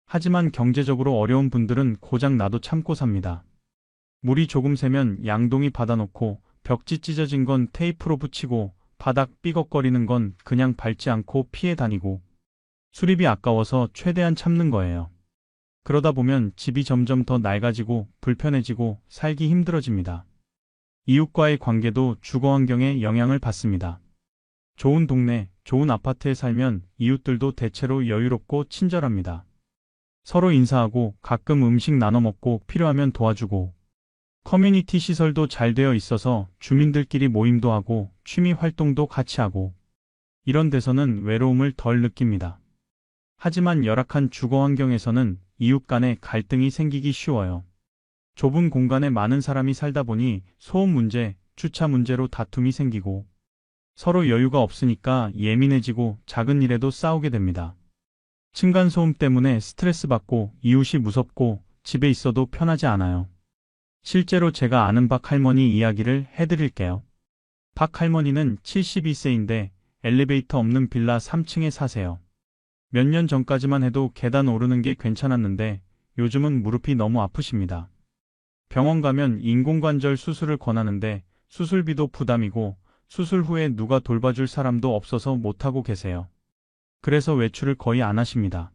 하지만 경제적으로 어려운 분들은 고장 나도 참고 삽니다. 물이 조금 새면 양동이 받아놓고 벽지 찢어진 건 테이프로 붙이고 바닥 삐걱거리는 건 그냥 밟지 않고 피해 다니고 수리비 아까워서 최대한 참는 거예요. 그러다 보면 집이 점점 더 낡아지고 불편해지고 살기 힘들어집니다. 이웃과의 관계도 주거 환경에 영향을 받습니다. 좋은 동네, 좋은 아파트에 살면 이웃들도 대체로 여유롭고 친절합니다. 서로 인사하고 가끔 음식 나눠 먹고 필요하면 도와주고 커뮤니티 시설도 잘 되어 있어서 주민들끼리 모임도 하고 취미 활동도 같이 하고 이런 데서는 외로움을 덜 느낍니다. 하지만 열악한 주거 환경에서는 이웃 간에 갈등이 생기기 쉬워요. 좁은 공간에 많은 사람이 살다 보니 소음 문제, 주차 문제로 다툼이 생기고 서로 여유가 없으니까 예민해지고 작은 일에도 싸우게 됩니다. 층간소음 때문에 스트레스 받고 이웃이 무섭고 집에 있어도 편하지 않아요. 실제로 제가 아는 박 할머니 이야기를 해드릴게요. 박 할머니는 72세인데 엘리베이터 없는 빌라 3층에 사세요. 몇 년 전까지만 해도 계단 오르는 게 괜찮았는데 요즘은 무릎이 너무 아프십니다. 병원 가면 인공관절 수술을 권하는데 수술비도 부담이고 수술 후에 누가 돌봐줄 사람도 없어서 못하고 계세요. 그래서 외출을 거의 안 하십니다.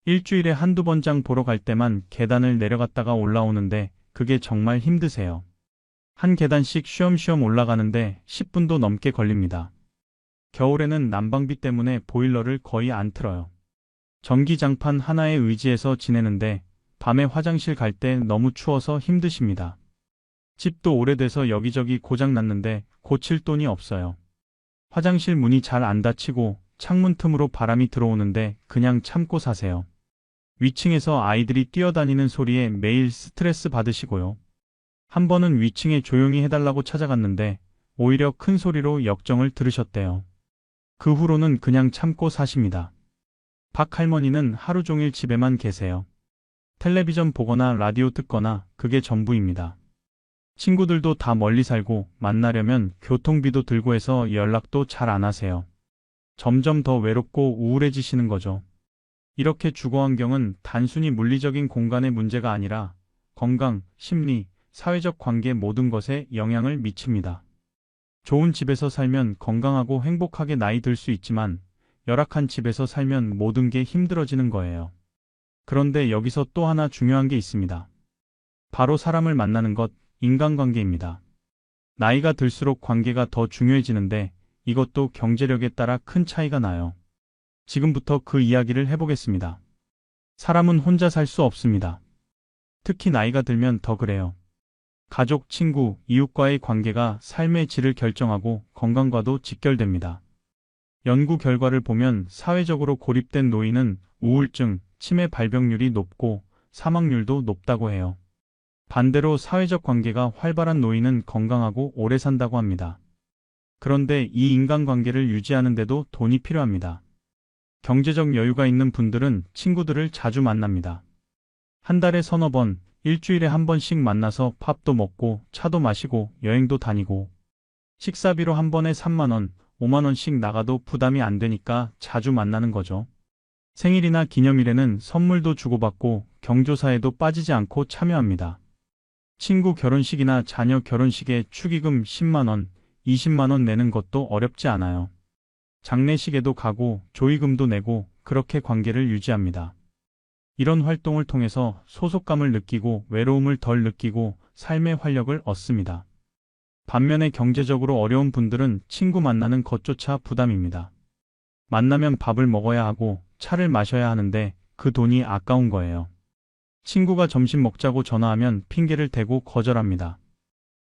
일주일에 한두 번 장 보러 갈 때만 계단을 내려갔다가 올라오는데 그게 정말 힘드세요. 한 계단씩 쉬엄쉬엄 올라가는데 10분도 넘게 걸립니다. 겨울에는 난방비 때문에 보일러를 거의 안 틀어요. 전기장판 하나에 의지해서 지내는데 밤에 화장실 갈 때 너무 추워서 힘드십니다. 집도 오래돼서 여기저기 고장 났는데 고칠 돈이 없어요. 화장실 문이 잘 안 닫히고 창문 틈으로 바람이 들어오는데 그냥 참고 사세요. 위층에서 아이들이 뛰어다니는 소리에 매일 스트레스 받으시고요. 한 번은 위층에 조용히 해달라고 찾아갔는데 오히려 큰 소리로 역정을 들으셨대요. 그 후로는 그냥 참고 사십니다. 박 할머니는 하루 종일 집에만 계세요. 텔레비전 보거나 라디오 듣거나 그게 전부입니다. 친구들도 다 멀리 살고 만나려면 교통비도 들고 해서 연락도 잘 안 하세요. 점점 더 외롭고 우울해지시는 거죠. 이렇게 주거 환경은 단순히 물리적인 공간의 문제가 아니라 건강, 심리, 사회적 관계 모든 것에 영향을 미칩니다. 좋은 집에서 살면 건강하고 행복하게 나이 들 수 있지만 열악한 집에서 살면 모든 게 힘들어지는 거예요. 그런데 여기서 또 하나 중요한 게 있습니다. 바로 사람을 만나는 것, 인간관계입니다. 나이가 들수록 관계가 더 중요해지는데 이것도 경제력에 따라 큰 차이가 나요. 지금부터 그 이야기를 해보겠습니다. 사람은 혼자 살 수 없습니다. 특히 나이가 들면 더 그래요. 가족, 친구, 이웃과의 관계가 삶의 질을 결정하고 건강과도 직결됩니다. 연구 결과를 보면 사회적으로 고립된 노인은 우울증, 치매 발병률이 높고 사망률도 높다고 해요. 반대로 사회적 관계가 활발한 노인은 건강하고 오래 산다고 합니다. 그런데 이 인간관계를 유지하는데도 돈이 필요합니다. 경제적 여유가 있는 분들은 친구들을 자주 만납니다. 한 달에 서너 번, 일주일에 한 번씩 만나서 밥도 먹고 차도 마시고 여행도 다니고 식사비로 한 번에 3만 원, 5만 원씩 나가도 부담이 안 되니까 자주 만나는 거죠. 생일이나 기념일에는 선물도 주고받고 경조사에도 빠지지 않고 참여합니다. 친구 결혼식이나 자녀 결혼식에 축의금 10만 원, 20만 원 내는 것도 어렵지 않아요. 장례식에도 가고 조의금도 내고 그렇게 관계를 유지합니다. 이런 활동을 통해서 소속감을 느끼고 외로움을 덜 느끼고 삶의 활력을 얻습니다. 반면에 경제적으로 어려운 분들은 친구 만나는 것조차 부담입니다. 만나면 밥을 먹어야 하고 차를 마셔야 하는데 그 돈이 아까운 거예요. 친구가 점심 먹자고 전화하면 핑계를 대고 거절합니다.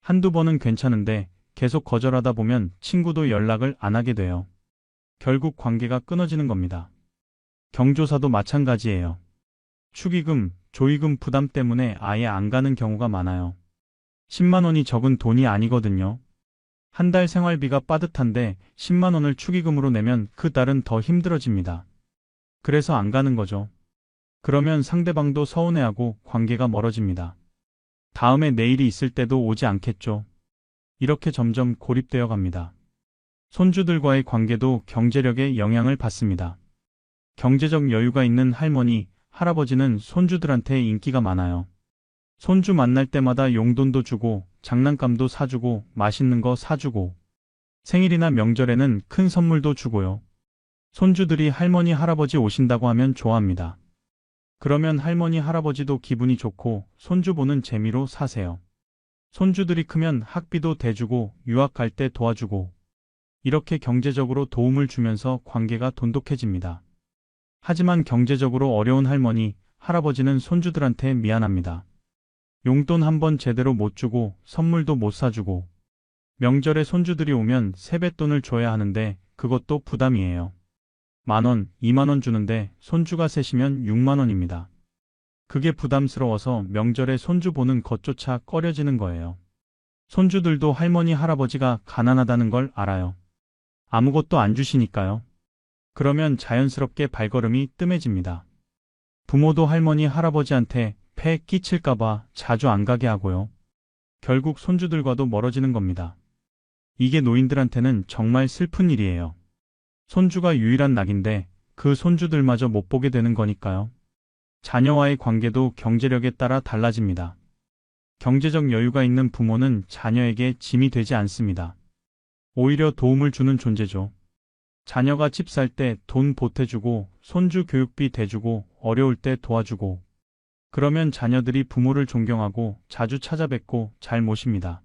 한두 번은 괜찮은데 계속 거절하다 보면 친구도 연락을 안 하게 돼요. 결국 관계가 끊어지는 겁니다. 경조사도 마찬가지예요. 축의금, 조의금 부담 때문에 아예 안 가는 경우가 많아요. 10만 원이 적은 돈이 아니거든요. 한 달 생활비가 빠듯한데 10만 원을 축의금으로 내면 그 달은 더 힘들어집니다. 그래서 안 가는 거죠. 그러면 상대방도 서운해하고 관계가 멀어집니다. 다음에 내일이 있을 때도 오지 않겠죠. 이렇게 점점 고립되어 갑니다. 손주들과의 관계도 경제력에 영향을 받습니다. 경제적 여유가 있는 할머니, 할아버지는 손주들한테 인기가 많아요. 손주 만날 때마다 용돈도 주고, 장난감도 사주고, 맛있는 거 사주고, 생일이나 명절에는 큰 선물도 주고요. 손주들이 할머니, 할아버지 오신다고 하면 좋아합니다. 그러면 할머니, 할아버지도 기분이 좋고, 손주 보는 재미로 사세요. 손주들이 크면 학비도 대주고, 유학 갈 때 도와주고, 이렇게 경제적으로 도움을 주면서 관계가 돈독해집니다. 하지만 경제적으로 어려운 할머니, 할아버지는 손주들한테 미안합니다. 용돈 한 번 제대로 못 주고 선물도 못 사주고 명절에 손주들이 오면 세뱃돈을 줘야 하는데 그것도 부담이에요. 10,000원, 20,000원 주는데 손주가 셋이면 6만 원입니다. 그게 부담스러워서 명절에 손주 보는 것조차 꺼려지는 거예요. 손주들도 할머니, 할아버지가 가난하다는 걸 알아요. 아무것도 안 주시니까요. 그러면 자연스럽게 발걸음이 뜸해집니다. 부모도 할머니, 할아버지한테 폐 끼칠까봐 자주 안 가게 하고요. 결국 손주들과도 멀어지는 겁니다. 이게 노인들한테는 정말 슬픈 일이에요. 손주가 유일한 낙인데 그 손주들마저 못 보게 되는 거니까요. 자녀와의 관계도 경제력에 따라 달라집니다. 경제적 여유가 있는 부모는 자녀에게 짐이 되지 않습니다. 오히려 도움을 주는 존재죠. 자녀가 집 살 때 돈 보태주고, 손주 교육비 대주고, 어려울 때 도와주고, 그러면 자녀들이 부모를 존경하고 자주 찾아뵙고 잘 모십니다.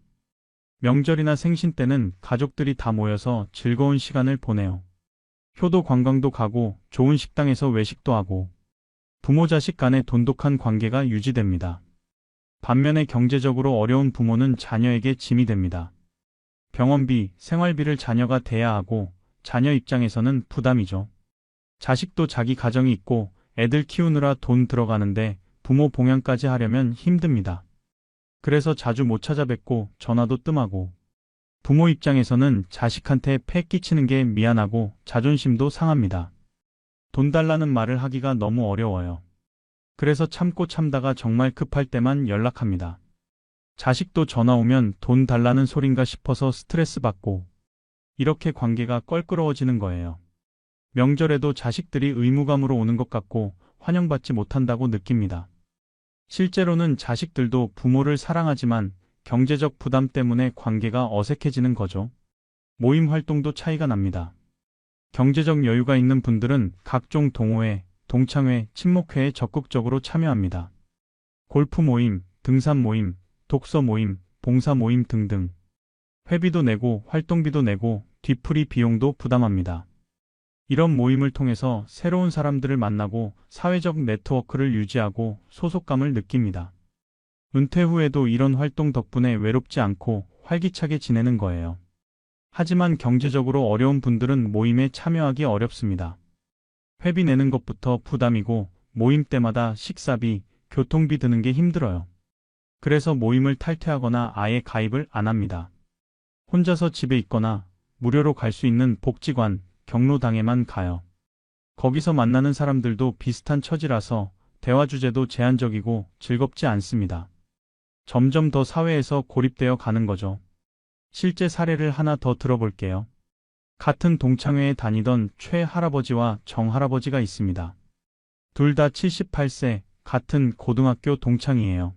명절이나 생신 때는 가족들이 다 모여서 즐거운 시간을 보내요. 효도 관광도 가고 좋은 식당에서 외식도 하고 부모 자식 간의 돈독한 관계가 유지됩니다. 반면에 경제적으로 어려운 부모는 자녀에게 짐이 됩니다. 병원비, 생활비를 자녀가 대야 하고 자녀 입장에서는 부담이죠. 자식도 자기 가정이 있고 애들 키우느라 돈 들어가는데 부모 봉양까지 하려면 힘듭니다. 그래서 자주 못 찾아뵙고 전화도 뜸하고 부모 입장에서는 자식한테 패 끼치는 게 미안하고 자존심도 상합니다. 돈 달라는 말을 하기가 너무 어려워요. 그래서 참고 참다가 정말 급할 때만 연락합니다. 자식도 전화 오면 돈 달라는 소린가 싶어서 스트레스 받고 이렇게 관계가 껄끄러워지는 거예요. 명절에도 자식들이 의무감으로 오는 것 같고 환영받지 못한다고 느낍니다. 실제로는 자식들도 부모를 사랑하지만 경제적 부담 때문에 관계가 어색해지는 거죠. 모임 활동도 차이가 납니다. 경제적 여유가 있는 분들은 각종 동호회, 동창회, 친목회에 적극적으로 참여합니다. 골프 모임, 등산 모임, 독서 모임, 봉사 모임 등등. 회비도 내고 활동비도 내고 뒤풀이 비용도 부담합니다. 이런 모임을 통해서 새로운 사람들을 만나고 사회적 네트워크를 유지하고 소속감을 느낍니다. 은퇴 후에도 이런 활동 덕분에 외롭지 않고 활기차게 지내는 거예요. 하지만 경제적으로 어려운 분들은 모임에 참여하기 어렵습니다. 회비 내는 것부터 부담이고 모임 때마다 식사비, 교통비 드는 게 힘들어요. 그래서 모임을 탈퇴하거나 아예 가입을 안 합니다. 혼자서 집에 있거나 무료로 갈 수 있는 복지관, 경로당에만 가요. 거기서 만나는 사람들도 비슷한 처지라서 대화 주제도 제한적이고 즐겁지 않습니다. 점점 더 사회에서 고립되어 가는 거죠. 실제 사례를 하나 더 들어볼게요. 같은 동창회에 다니던 최 할아버지와 정 할아버지가 있습니다. 둘 다 78세, 같은 고등학교 동창이에요.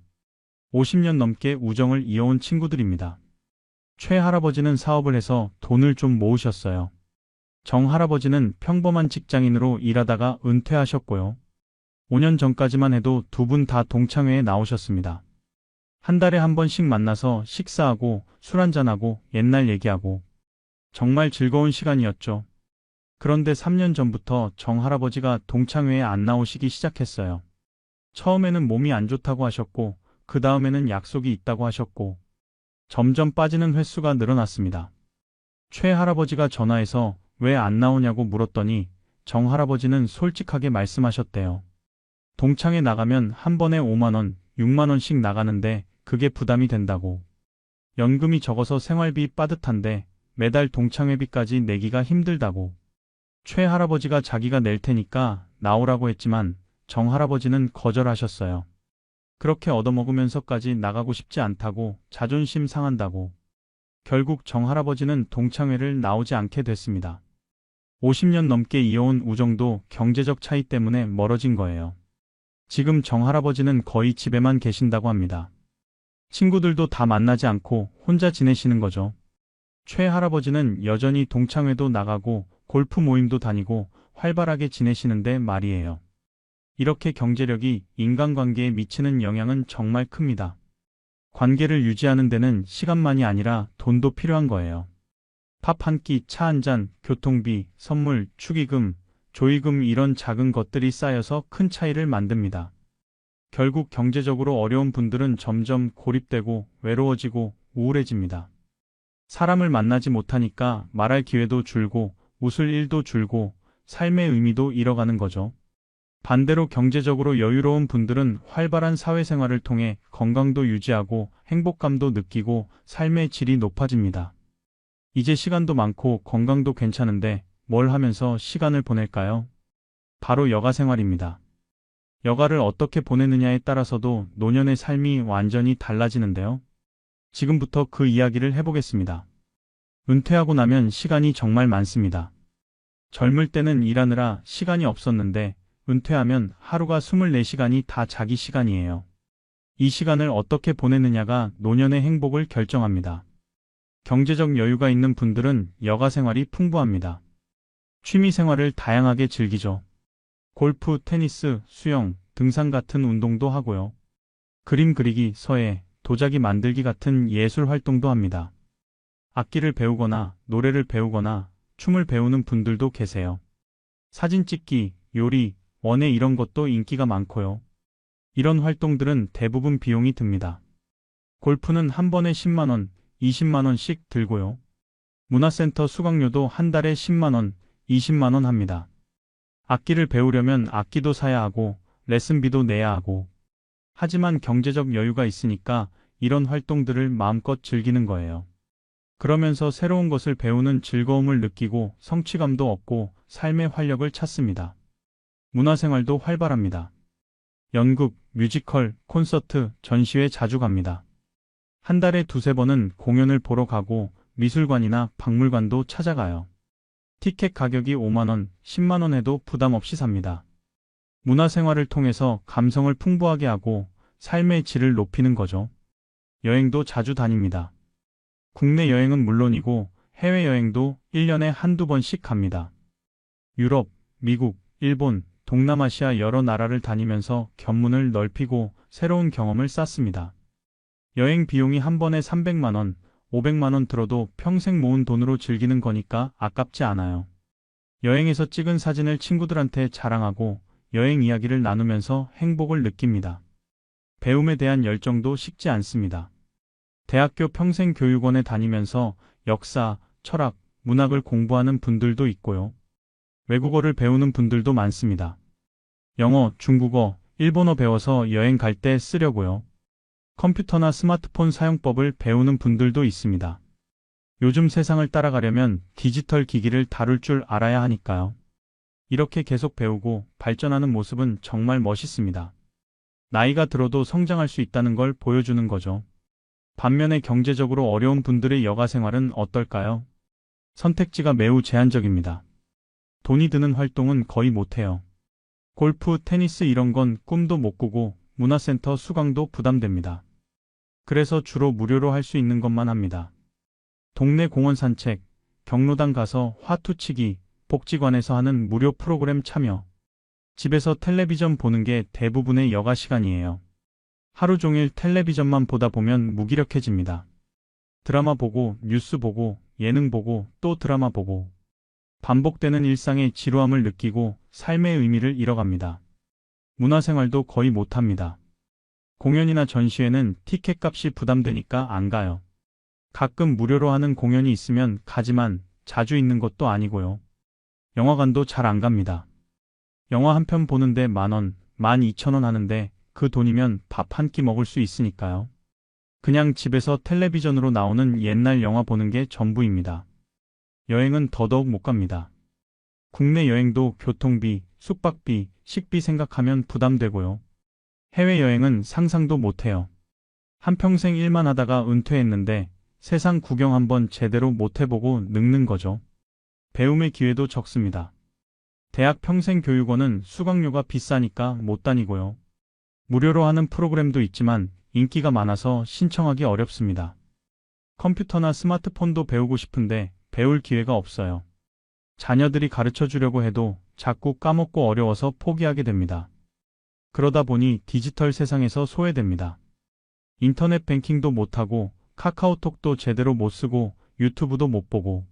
50년 넘게 우정을 이어온 친구들입니다. 최 할아버지는 사업을 해서 돈을 좀 모으셨어요. 정 할아버지는 평범한 직장인으로 일하다가 은퇴하셨고요. 5년 전까지만 해도 두 분 다 동창회에 나오셨습니다. 한 달에 한 번씩 만나서 식사하고 술 한잔하고 옛날 얘기하고 정말 즐거운 시간이었죠. 그런데 3년 전부터 정 할아버지가 동창회에 안 나오시기 시작했어요. 처음에는 몸이 안 좋다고 하셨고 그 다음에는 약속이 있다고 하셨고 점점 빠지는 횟수가 늘어났습니다. 최 할아버지가 전화해서 왜 안 나오냐고 물었더니 정 할아버지는 솔직하게 말씀하셨대요. 동창회 나가면 한 번에 5만 원, 6만 원씩 나가는데 그게 부담이 된다고. 연금이 적어서 생활비 빠듯한데 매달 동창회비까지 내기가 힘들다고. 최 할아버지가 자기가 낼 테니까 나오라고 했지만 정 할아버지는 거절하셨어요. 그렇게 얻어먹으면서까지 나가고 싶지 않다고, 자존심 상한다고. 결국 정 할아버지는 동창회를 나오지 않게 됐습니다. 50년 넘게 이어온 우정도 경제적 차이 때문에 멀어진 거예요. 지금 정 할아버지는 거의 집에만 계신다고 합니다. 친구들도 다 만나지 않고 혼자 지내시는 거죠. 최 할아버지는 여전히 동창회도 나가고 골프 모임도 다니고 활발하게 지내시는데 말이에요. 이렇게 경제력이 인간관계에 미치는 영향은 정말 큽니다. 관계를 유지하는 데는 시간만이 아니라 돈도 필요한 거예요. 밥 한 끼, 차 한 잔, 교통비, 선물, 축의금, 조의금 이런 작은 것들이 쌓여서 큰 차이를 만듭니다. 결국 경제적으로 어려운 분들은 점점 고립되고 외로워지고 우울해집니다. 사람을 만나지 못하니까 말할 기회도 줄고 웃을 일도 줄고 삶의 의미도 잃어가는 거죠. 반대로 경제적으로 여유로운 분들은 활발한 사회생활을 통해 건강도 유지하고 행복감도 느끼고 삶의 질이 높아집니다. 이제 시간도 많고 건강도 괜찮은데 뭘 하면서 시간을 보낼까요? 바로 여가생활입니다. 여가를 어떻게 보내느냐에 따라서도 노년의 삶이 완전히 달라지는데요. 지금부터 그 이야기를 해보겠습니다. 은퇴하고 나면 시간이 정말 많습니다. 젊을 때는 일하느라 시간이 없었는데 은퇴하면 하루가 24시간이 다 자기 시간이에요. 이 시간을 어떻게 보내느냐가 노년의 행복을 결정합니다. 경제적 여유가 있는 분들은 여가 생활이 풍부합니다. 취미 생활을 다양하게 즐기죠. 골프, 테니스, 수영, 등산 같은 운동도 하고요. 그림 그리기, 서예, 도자기 만들기 같은 예술 활동도 합니다. 악기를 배우거나 노래를 배우거나 춤을 배우는 분들도 계세요. 사진 찍기, 요리, 원예 이런 것도 인기가 많고요. 이런 활동들은 대부분 비용이 듭니다. 골프는 한 번에 10만 원, 20만 원씩 들고요. 문화센터 수강료도 한 달에 10만 원, 20만 원 합니다. 악기를 배우려면 악기도 사야 하고 레슨비도 내야 하고. 하지만 경제적 여유가 있으니까 이런 활동들을 마음껏 즐기는 거예요. 그러면서 새로운 것을 배우는 즐거움을 느끼고 성취감도 얻고 삶의 활력을 찾습니다. 문화생활도 활발합니다. 연극, 뮤지컬, 콘서트, 전시회 자주 갑니다. 한 달에 두세 번은 공연을 보러 가고 미술관이나 박물관도 찾아가요. 티켓 가격이 5만 원, 10만 원 해도 부담 없이 삽니다. 문화생활을 통해서 감성을 풍부하게 하고 삶의 질을 높이는 거죠. 여행도 자주 다닙니다. 국내 여행은 물론이고 해외여행도 1년에 한두 번씩 갑니다. 유럽, 미국, 일본, 동남아시아 여러 나라를 다니면서 견문을 넓히고 새로운 경험을 쌓습니다. 여행 비용이 한 번에 300만 원, 500만 원 들어도 평생 모은 돈으로 즐기는 거니까 아깝지 않아요. 여행에서 찍은 사진을 친구들한테 자랑하고 여행 이야기를 나누면서 행복을 느낍니다. 배움에 대한 열정도 식지 않습니다. 대학교 평생교육원에 다니면서 역사, 철학, 문학을 공부하는 분들도 있고요. 외국어를 배우는 분들도 많습니다. 영어, 중국어, 일본어 배워서 여행 갈 때 쓰려고요. 컴퓨터나 스마트폰 사용법을 배우는 분들도 있습니다. 요즘 세상을 따라가려면 디지털 기기를 다룰 줄 알아야 하니까요. 이렇게 계속 배우고 발전하는 모습은 정말 멋있습니다. 나이가 들어도 성장할 수 있다는 걸 보여주는 거죠. 반면에 경제적으로 어려운 분들의 여가 생활은 어떨까요? 선택지가 매우 제한적입니다. 돈이 드는 활동은 거의 못해요. 골프, 테니스 이런 건 꿈도 못 꾸고 문화센터 수강도 부담됩니다. 그래서 주로 무료로 할 수 있는 것만 합니다. 동네 공원 산책, 경로당 가서 화투치기, 복지관에서 하는 무료 프로그램 참여. 집에서 텔레비전 보는 게 대부분의 여가 시간이에요. 하루 종일 텔레비전만 보다 보면 무기력해집니다. 드라마 보고, 뉴스 보고, 예능 보고, 또 드라마 보고. 반복되는 일상의 지루함을 느끼고 삶의 의미를 잃어갑니다. 문화생활도 거의 못합니다. 공연이나 전시회는 티켓값이 부담되니까 안 가요. 가끔 무료로 하는 공연이 있으면 가지만 자주 있는 것도 아니고요. 영화관도 잘 안 갑니다. 영화 한 편 보는데 10,000원, 12,000원 하는데 그 돈이면 밥 한 끼 먹을 수 있으니까요. 그냥 집에서 텔레비전으로 나오는 옛날 영화 보는 게 전부입니다. 여행은 더더욱 못 갑니다. 국내 여행도 교통비, 숙박비, 식비 생각하면 부담되고요. 해외여행은 상상도 못해요. 한평생 일만 하다가 은퇴했는데 세상 구경 한번 제대로 못 해보고 늙는 거죠. 배움의 기회도 적습니다. 대학 평생교육원은 수강료가 비싸니까 못 다니고요. 무료로 하는 프로그램도 있지만 인기가 많아서 신청하기 어렵습니다. 컴퓨터나 스마트폰도 배우고 싶은데 배울 기회가 없어요. 자녀들이 가르쳐 주려고 해도 자꾸 까먹고 어려워서 포기하게 됩니다. 그러다 보니 디지털 세상에서 소외됩니다. 인터넷 뱅킹도 못하고 카카오톡도 제대로 못 쓰고 유튜브도 못 보고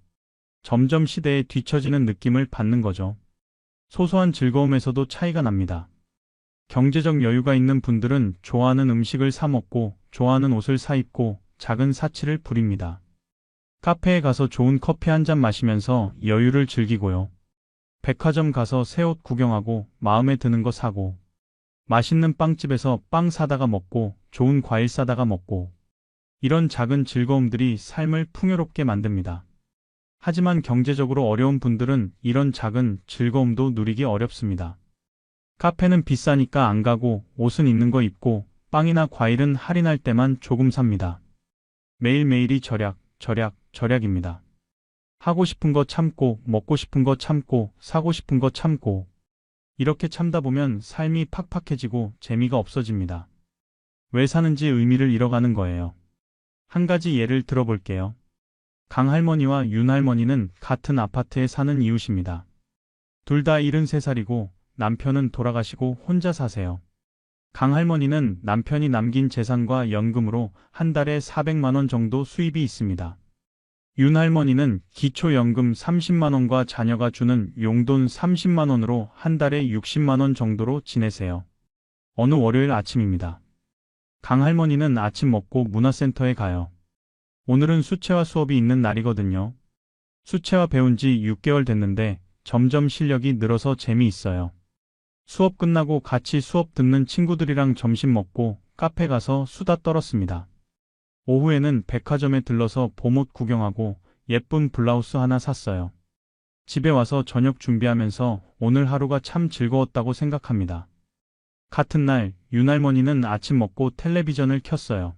점점 시대에 뒤처지는 느낌을 받는 거죠. 소소한 즐거움에서도 차이가 납니다. 경제적 여유가 있는 분들은 좋아하는 음식을 사 먹고 좋아하는 옷을 사 입고 작은 사치를 부립니다. 카페에 가서 좋은 커피 한 잔 마시면서 여유를 즐기고요. 백화점 가서 새 옷 구경하고 마음에 드는 거 사고 맛있는 빵집에서 빵 사다가 먹고 좋은 과일 사다가 먹고 이런 작은 즐거움들이 삶을 풍요롭게 만듭니다. 하지만 경제적으로 어려운 분들은 이런 작은 즐거움도 누리기 어렵습니다. 카페는 비싸니까 안 가고 옷은 있는 거 입고 빵이나 과일은 할인할 때만 조금 삽니다. 매일매일이 절약, 절약, 절약입니다. 하고 싶은 거 참고, 먹고 싶은 거 참고, 사고 싶은 거 참고. 이렇게 참다 보면 삶이 팍팍해지고 재미가 없어집니다. 왜 사는지 의미를 잃어가는 거예요. 한 가지 예를 들어볼게요. 강할머니와 윤할머니는 같은 아파트에 사는 이웃입니다. 둘 다 73살이고 남편은 돌아가시고 혼자 사세요. 강할머니는 남편이 남긴 재산과 연금으로 한 달에 400만 원 정도 수입이 있습니다. 윤할머니는 기초연금 30만 원과 자녀가 주는 용돈 30만 원으로 한 달에 60만 원 정도로 지내세요. 어느 월요일 아침입니다. 강할머니는 아침 먹고 문화센터에 가요. 오늘은 수채화 수업이 있는 날이거든요. 수채화 배운 지 6개월 됐는데 점점 실력이 늘어서 재미있어요. 수업 끝나고 같이 수업 듣는 친구들이랑 점심 먹고 카페 가서 수다 떨었습니다. 오후에는 백화점에 들러서 봄옷 구경하고 예쁜 블라우스 하나 샀어요. 집에 와서 저녁 준비하면서 오늘 하루가 참 즐거웠다고 생각합니다. 같은 날 윤할머니는 아침 먹고 텔레비전을 켰어요.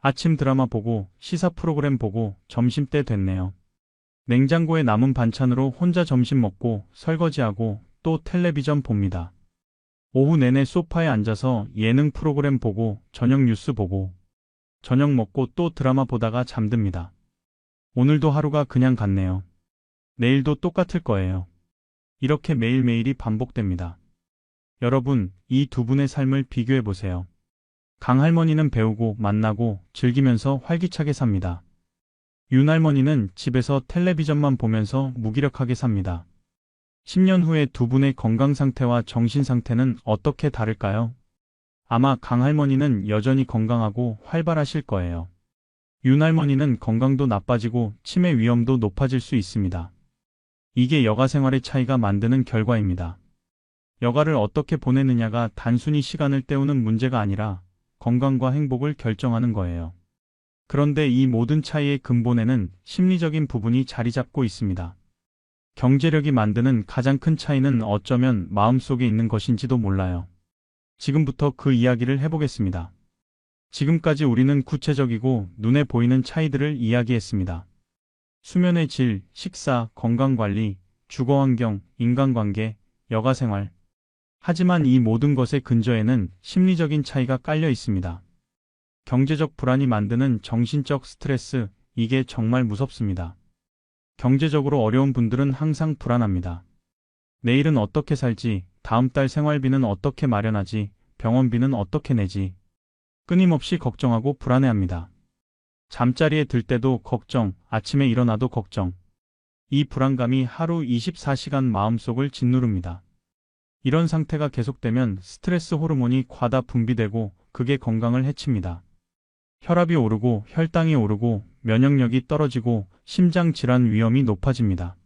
아침 드라마 보고 시사 프로그램 보고 점심때 됐네요. 냉장고에 남은 반찬으로 혼자 점심 먹고 설거지하고 또 텔레비전 봅니다. 오후 내내 소파에 앉아서 예능 프로그램 보고 저녁 뉴스 보고 저녁 먹고 또 드라마 보다가 잠듭니다. 오늘도 하루가 그냥 갔네요. 내일도 똑같을 거예요. 이렇게 매일매일이 반복됩니다. 여러분, 이 두 분의 삶을 비교해 보세요. 강할머니는 배우고 만나고 즐기면서 활기차게 삽니다. 윤할머니는 집에서 텔레비전만 보면서 무기력하게 삽니다. 10년 후에 두 분의 건강 상태와 정신 상태는 어떻게 다를까요? 아마 강할머니는 여전히 건강하고 활발하실 거예요. 윤할머니는 건강도 나빠지고 치매 위험도 높아질 수 있습니다. 이게 여가 생활의 차이가 만드는 결과입니다. 여가를 어떻게 보내느냐가 단순히 시간을 때우는 문제가 아니라 건강과 행복을 결정하는 거예요. 그런데 이 모든 차이의 근본에는 심리적인 부분이 자리 잡고 있습니다. 경제력이 만드는 가장 큰 차이는 어쩌면 마음속에 있는 것인지도 몰라요. 지금부터 그 이야기를 해보겠습니다. 지금까지 우리는 구체적이고 눈에 보이는 차이들을 이야기했습니다. 수면의 질, 식사, 건강관리, 주거환경, 인간관계, 여가생활. 하지만 이 모든 것의 근저에는 심리적인 차이가 깔려 있습니다. 경제적 불안이 만드는 정신적 스트레스, 이게 정말 무섭습니다. 경제적으로 어려운 분들은 항상 불안합니다. 내일은 어떻게 살지, 다음 달 생활비는 어떻게 마련하지, 병원비는 어떻게 내지. 끊임없이 걱정하고 불안해합니다. 잠자리에 들 때도 걱정, 아침에 일어나도 걱정. 이 불안감이 하루 24시간 마음속을 짓누릅니다. 이런 상태가 계속되면 스트레스 호르몬이 과다 분비되고 그게 건강을 해칩니다. 혈압이 오르고 혈당이 오르고 면역력이 떨어지고 심장 질환 위험이 높아집니다.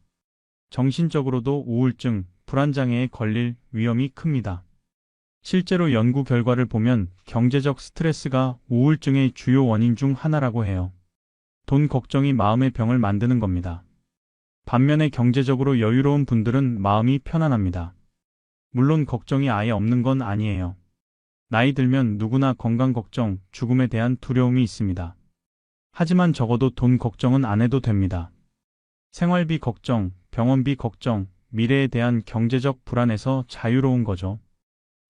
정신적으로도 우울증, 불안장애에 걸릴 위험이 큽니다. 실제로 연구 결과를 보면 경제적 스트레스가 우울증의 주요 원인 중 하나라고 해요. 돈 걱정이 마음의 병을 만드는 겁니다. 반면에 경제적으로 여유로운 분들은 마음이 편안합니다. 물론 걱정이 아예 없는 건 아니에요. 나이 들면 누구나 건강 걱정, 죽음에 대한 두려움이 있습니다. 하지만 적어도 돈 걱정은 안 해도 됩니다. 생활비 걱정, 병원비 걱정, 미래에 대한 경제적 불안에서 자유로운 거죠.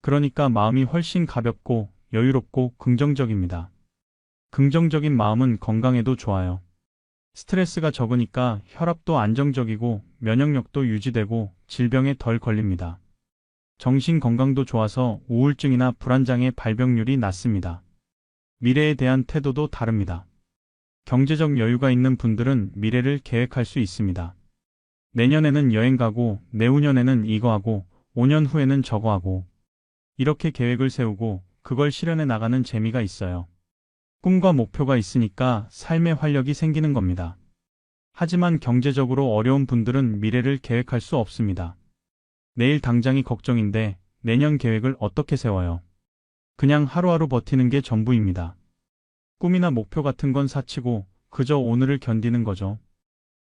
그러니까 마음이 훨씬 가볍고 여유롭고 긍정적입니다. 긍정적인 마음은 건강에도 좋아요. 스트레스가 적으니까 혈압도 안정적이고 면역력도 유지되고 질병에 덜 걸립니다. 정신 건강도 좋아서 우울증이나 불안장애 발병률이 낮습니다. 미래에 대한 태도도 다릅니다. 경제적 여유가 있는 분들은 미래를 계획할 수 있습니다. 내년에는 여행 가고, 내후년에는 이거 하고, 5년 후에는 저거 하고. 이렇게 계획을 세우고 그걸 실현해 나가는 재미가 있어요. 꿈과 목표가 있으니까 삶의 활력이 생기는 겁니다. 하지만 경제적으로 어려운 분들은 미래를 계획할 수 없습니다. 내일 당장이 걱정인데 내년 계획을 어떻게 세워요? 그냥 하루하루 버티는 게 전부입니다. 꿈이나 목표 같은 건 사치고 그저 오늘을 견디는 거죠.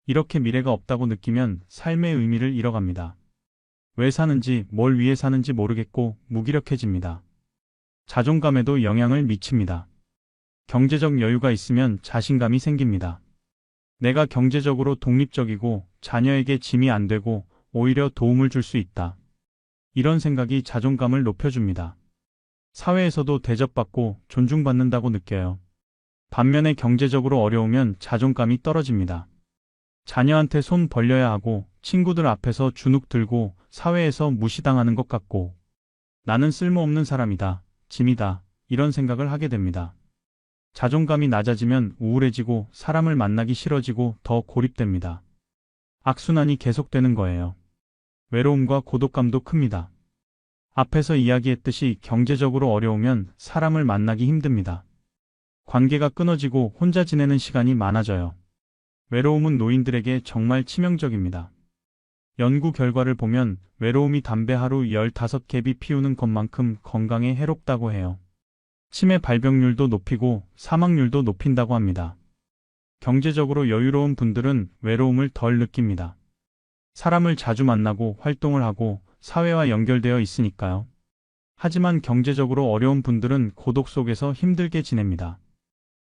이렇게 미래가 없다고 느끼면 삶의 의미를 잃어갑니다. 왜 사는지, 뭘 위해 사는지 모르겠고 무기력해집니다. 자존감에도 영향을 미칩니다. 경제적 여유가 있으면 자신감이 생깁니다. 내가 경제적으로 독립적이고 자녀에게 짐이 안 되고 오히려 도움을 줄 수 있다. 이런 생각이 자존감을 높여줍니다. 사회에서도 대접받고 존중받는다고 느껴요. 반면에 경제적으로 어려우면 자존감이 떨어집니다. 자녀한테 손 벌려야 하고 친구들 앞에서 주눅 들고 사회에서 무시당하는 것 같고 나는 쓸모없는 사람이다, 짐이다 이런 생각을 하게 됩니다. 자존감이 낮아지면 우울해지고 사람을 만나기 싫어지고 더 고립됩니다. 악순환이 계속되는 거예요. 외로움과 고독감도 큽니다. 앞에서 이야기했듯이 경제적으로 어려우면 사람을 만나기 힘듭니다. 관계가 끊어지고 혼자 지내는 시간이 많아져요. 외로움은 노인들에게 정말 치명적입니다. 연구 결과를 보면 외로움이 담배 하루 15갭이 피우는 것만큼 건강에 해롭다고 해요. 치매 발병률도 높이고 사망률도 높인다고 합니다. 경제적으로 여유로운 분들은 외로움을 덜 느낍니다. 사람을 자주 만나고 활동을 하고 사회와 연결되어 있으니까요. 하지만 경제적으로 어려운 분들은 고독 속에서 힘들게 지냅니다.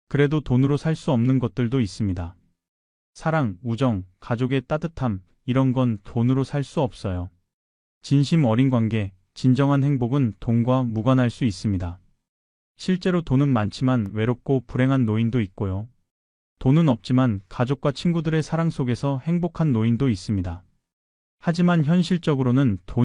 그래도 돈으로 살 수 없는 것들도 있습니다. 사랑, 우정, 가족의 따뜻함, 이런 건 돈으로 살 수 없어요. 진심 어린 관계, 진정한 행복은 돈과 무관할 수 있습니다. 실제로 돈은 많지만 외롭고 불행한 노인도 있고요. 돈은 없지만 가족과 친구들의 사랑 속에서 행복한 노인도 있습니다. 하지만 현실적으로는 돈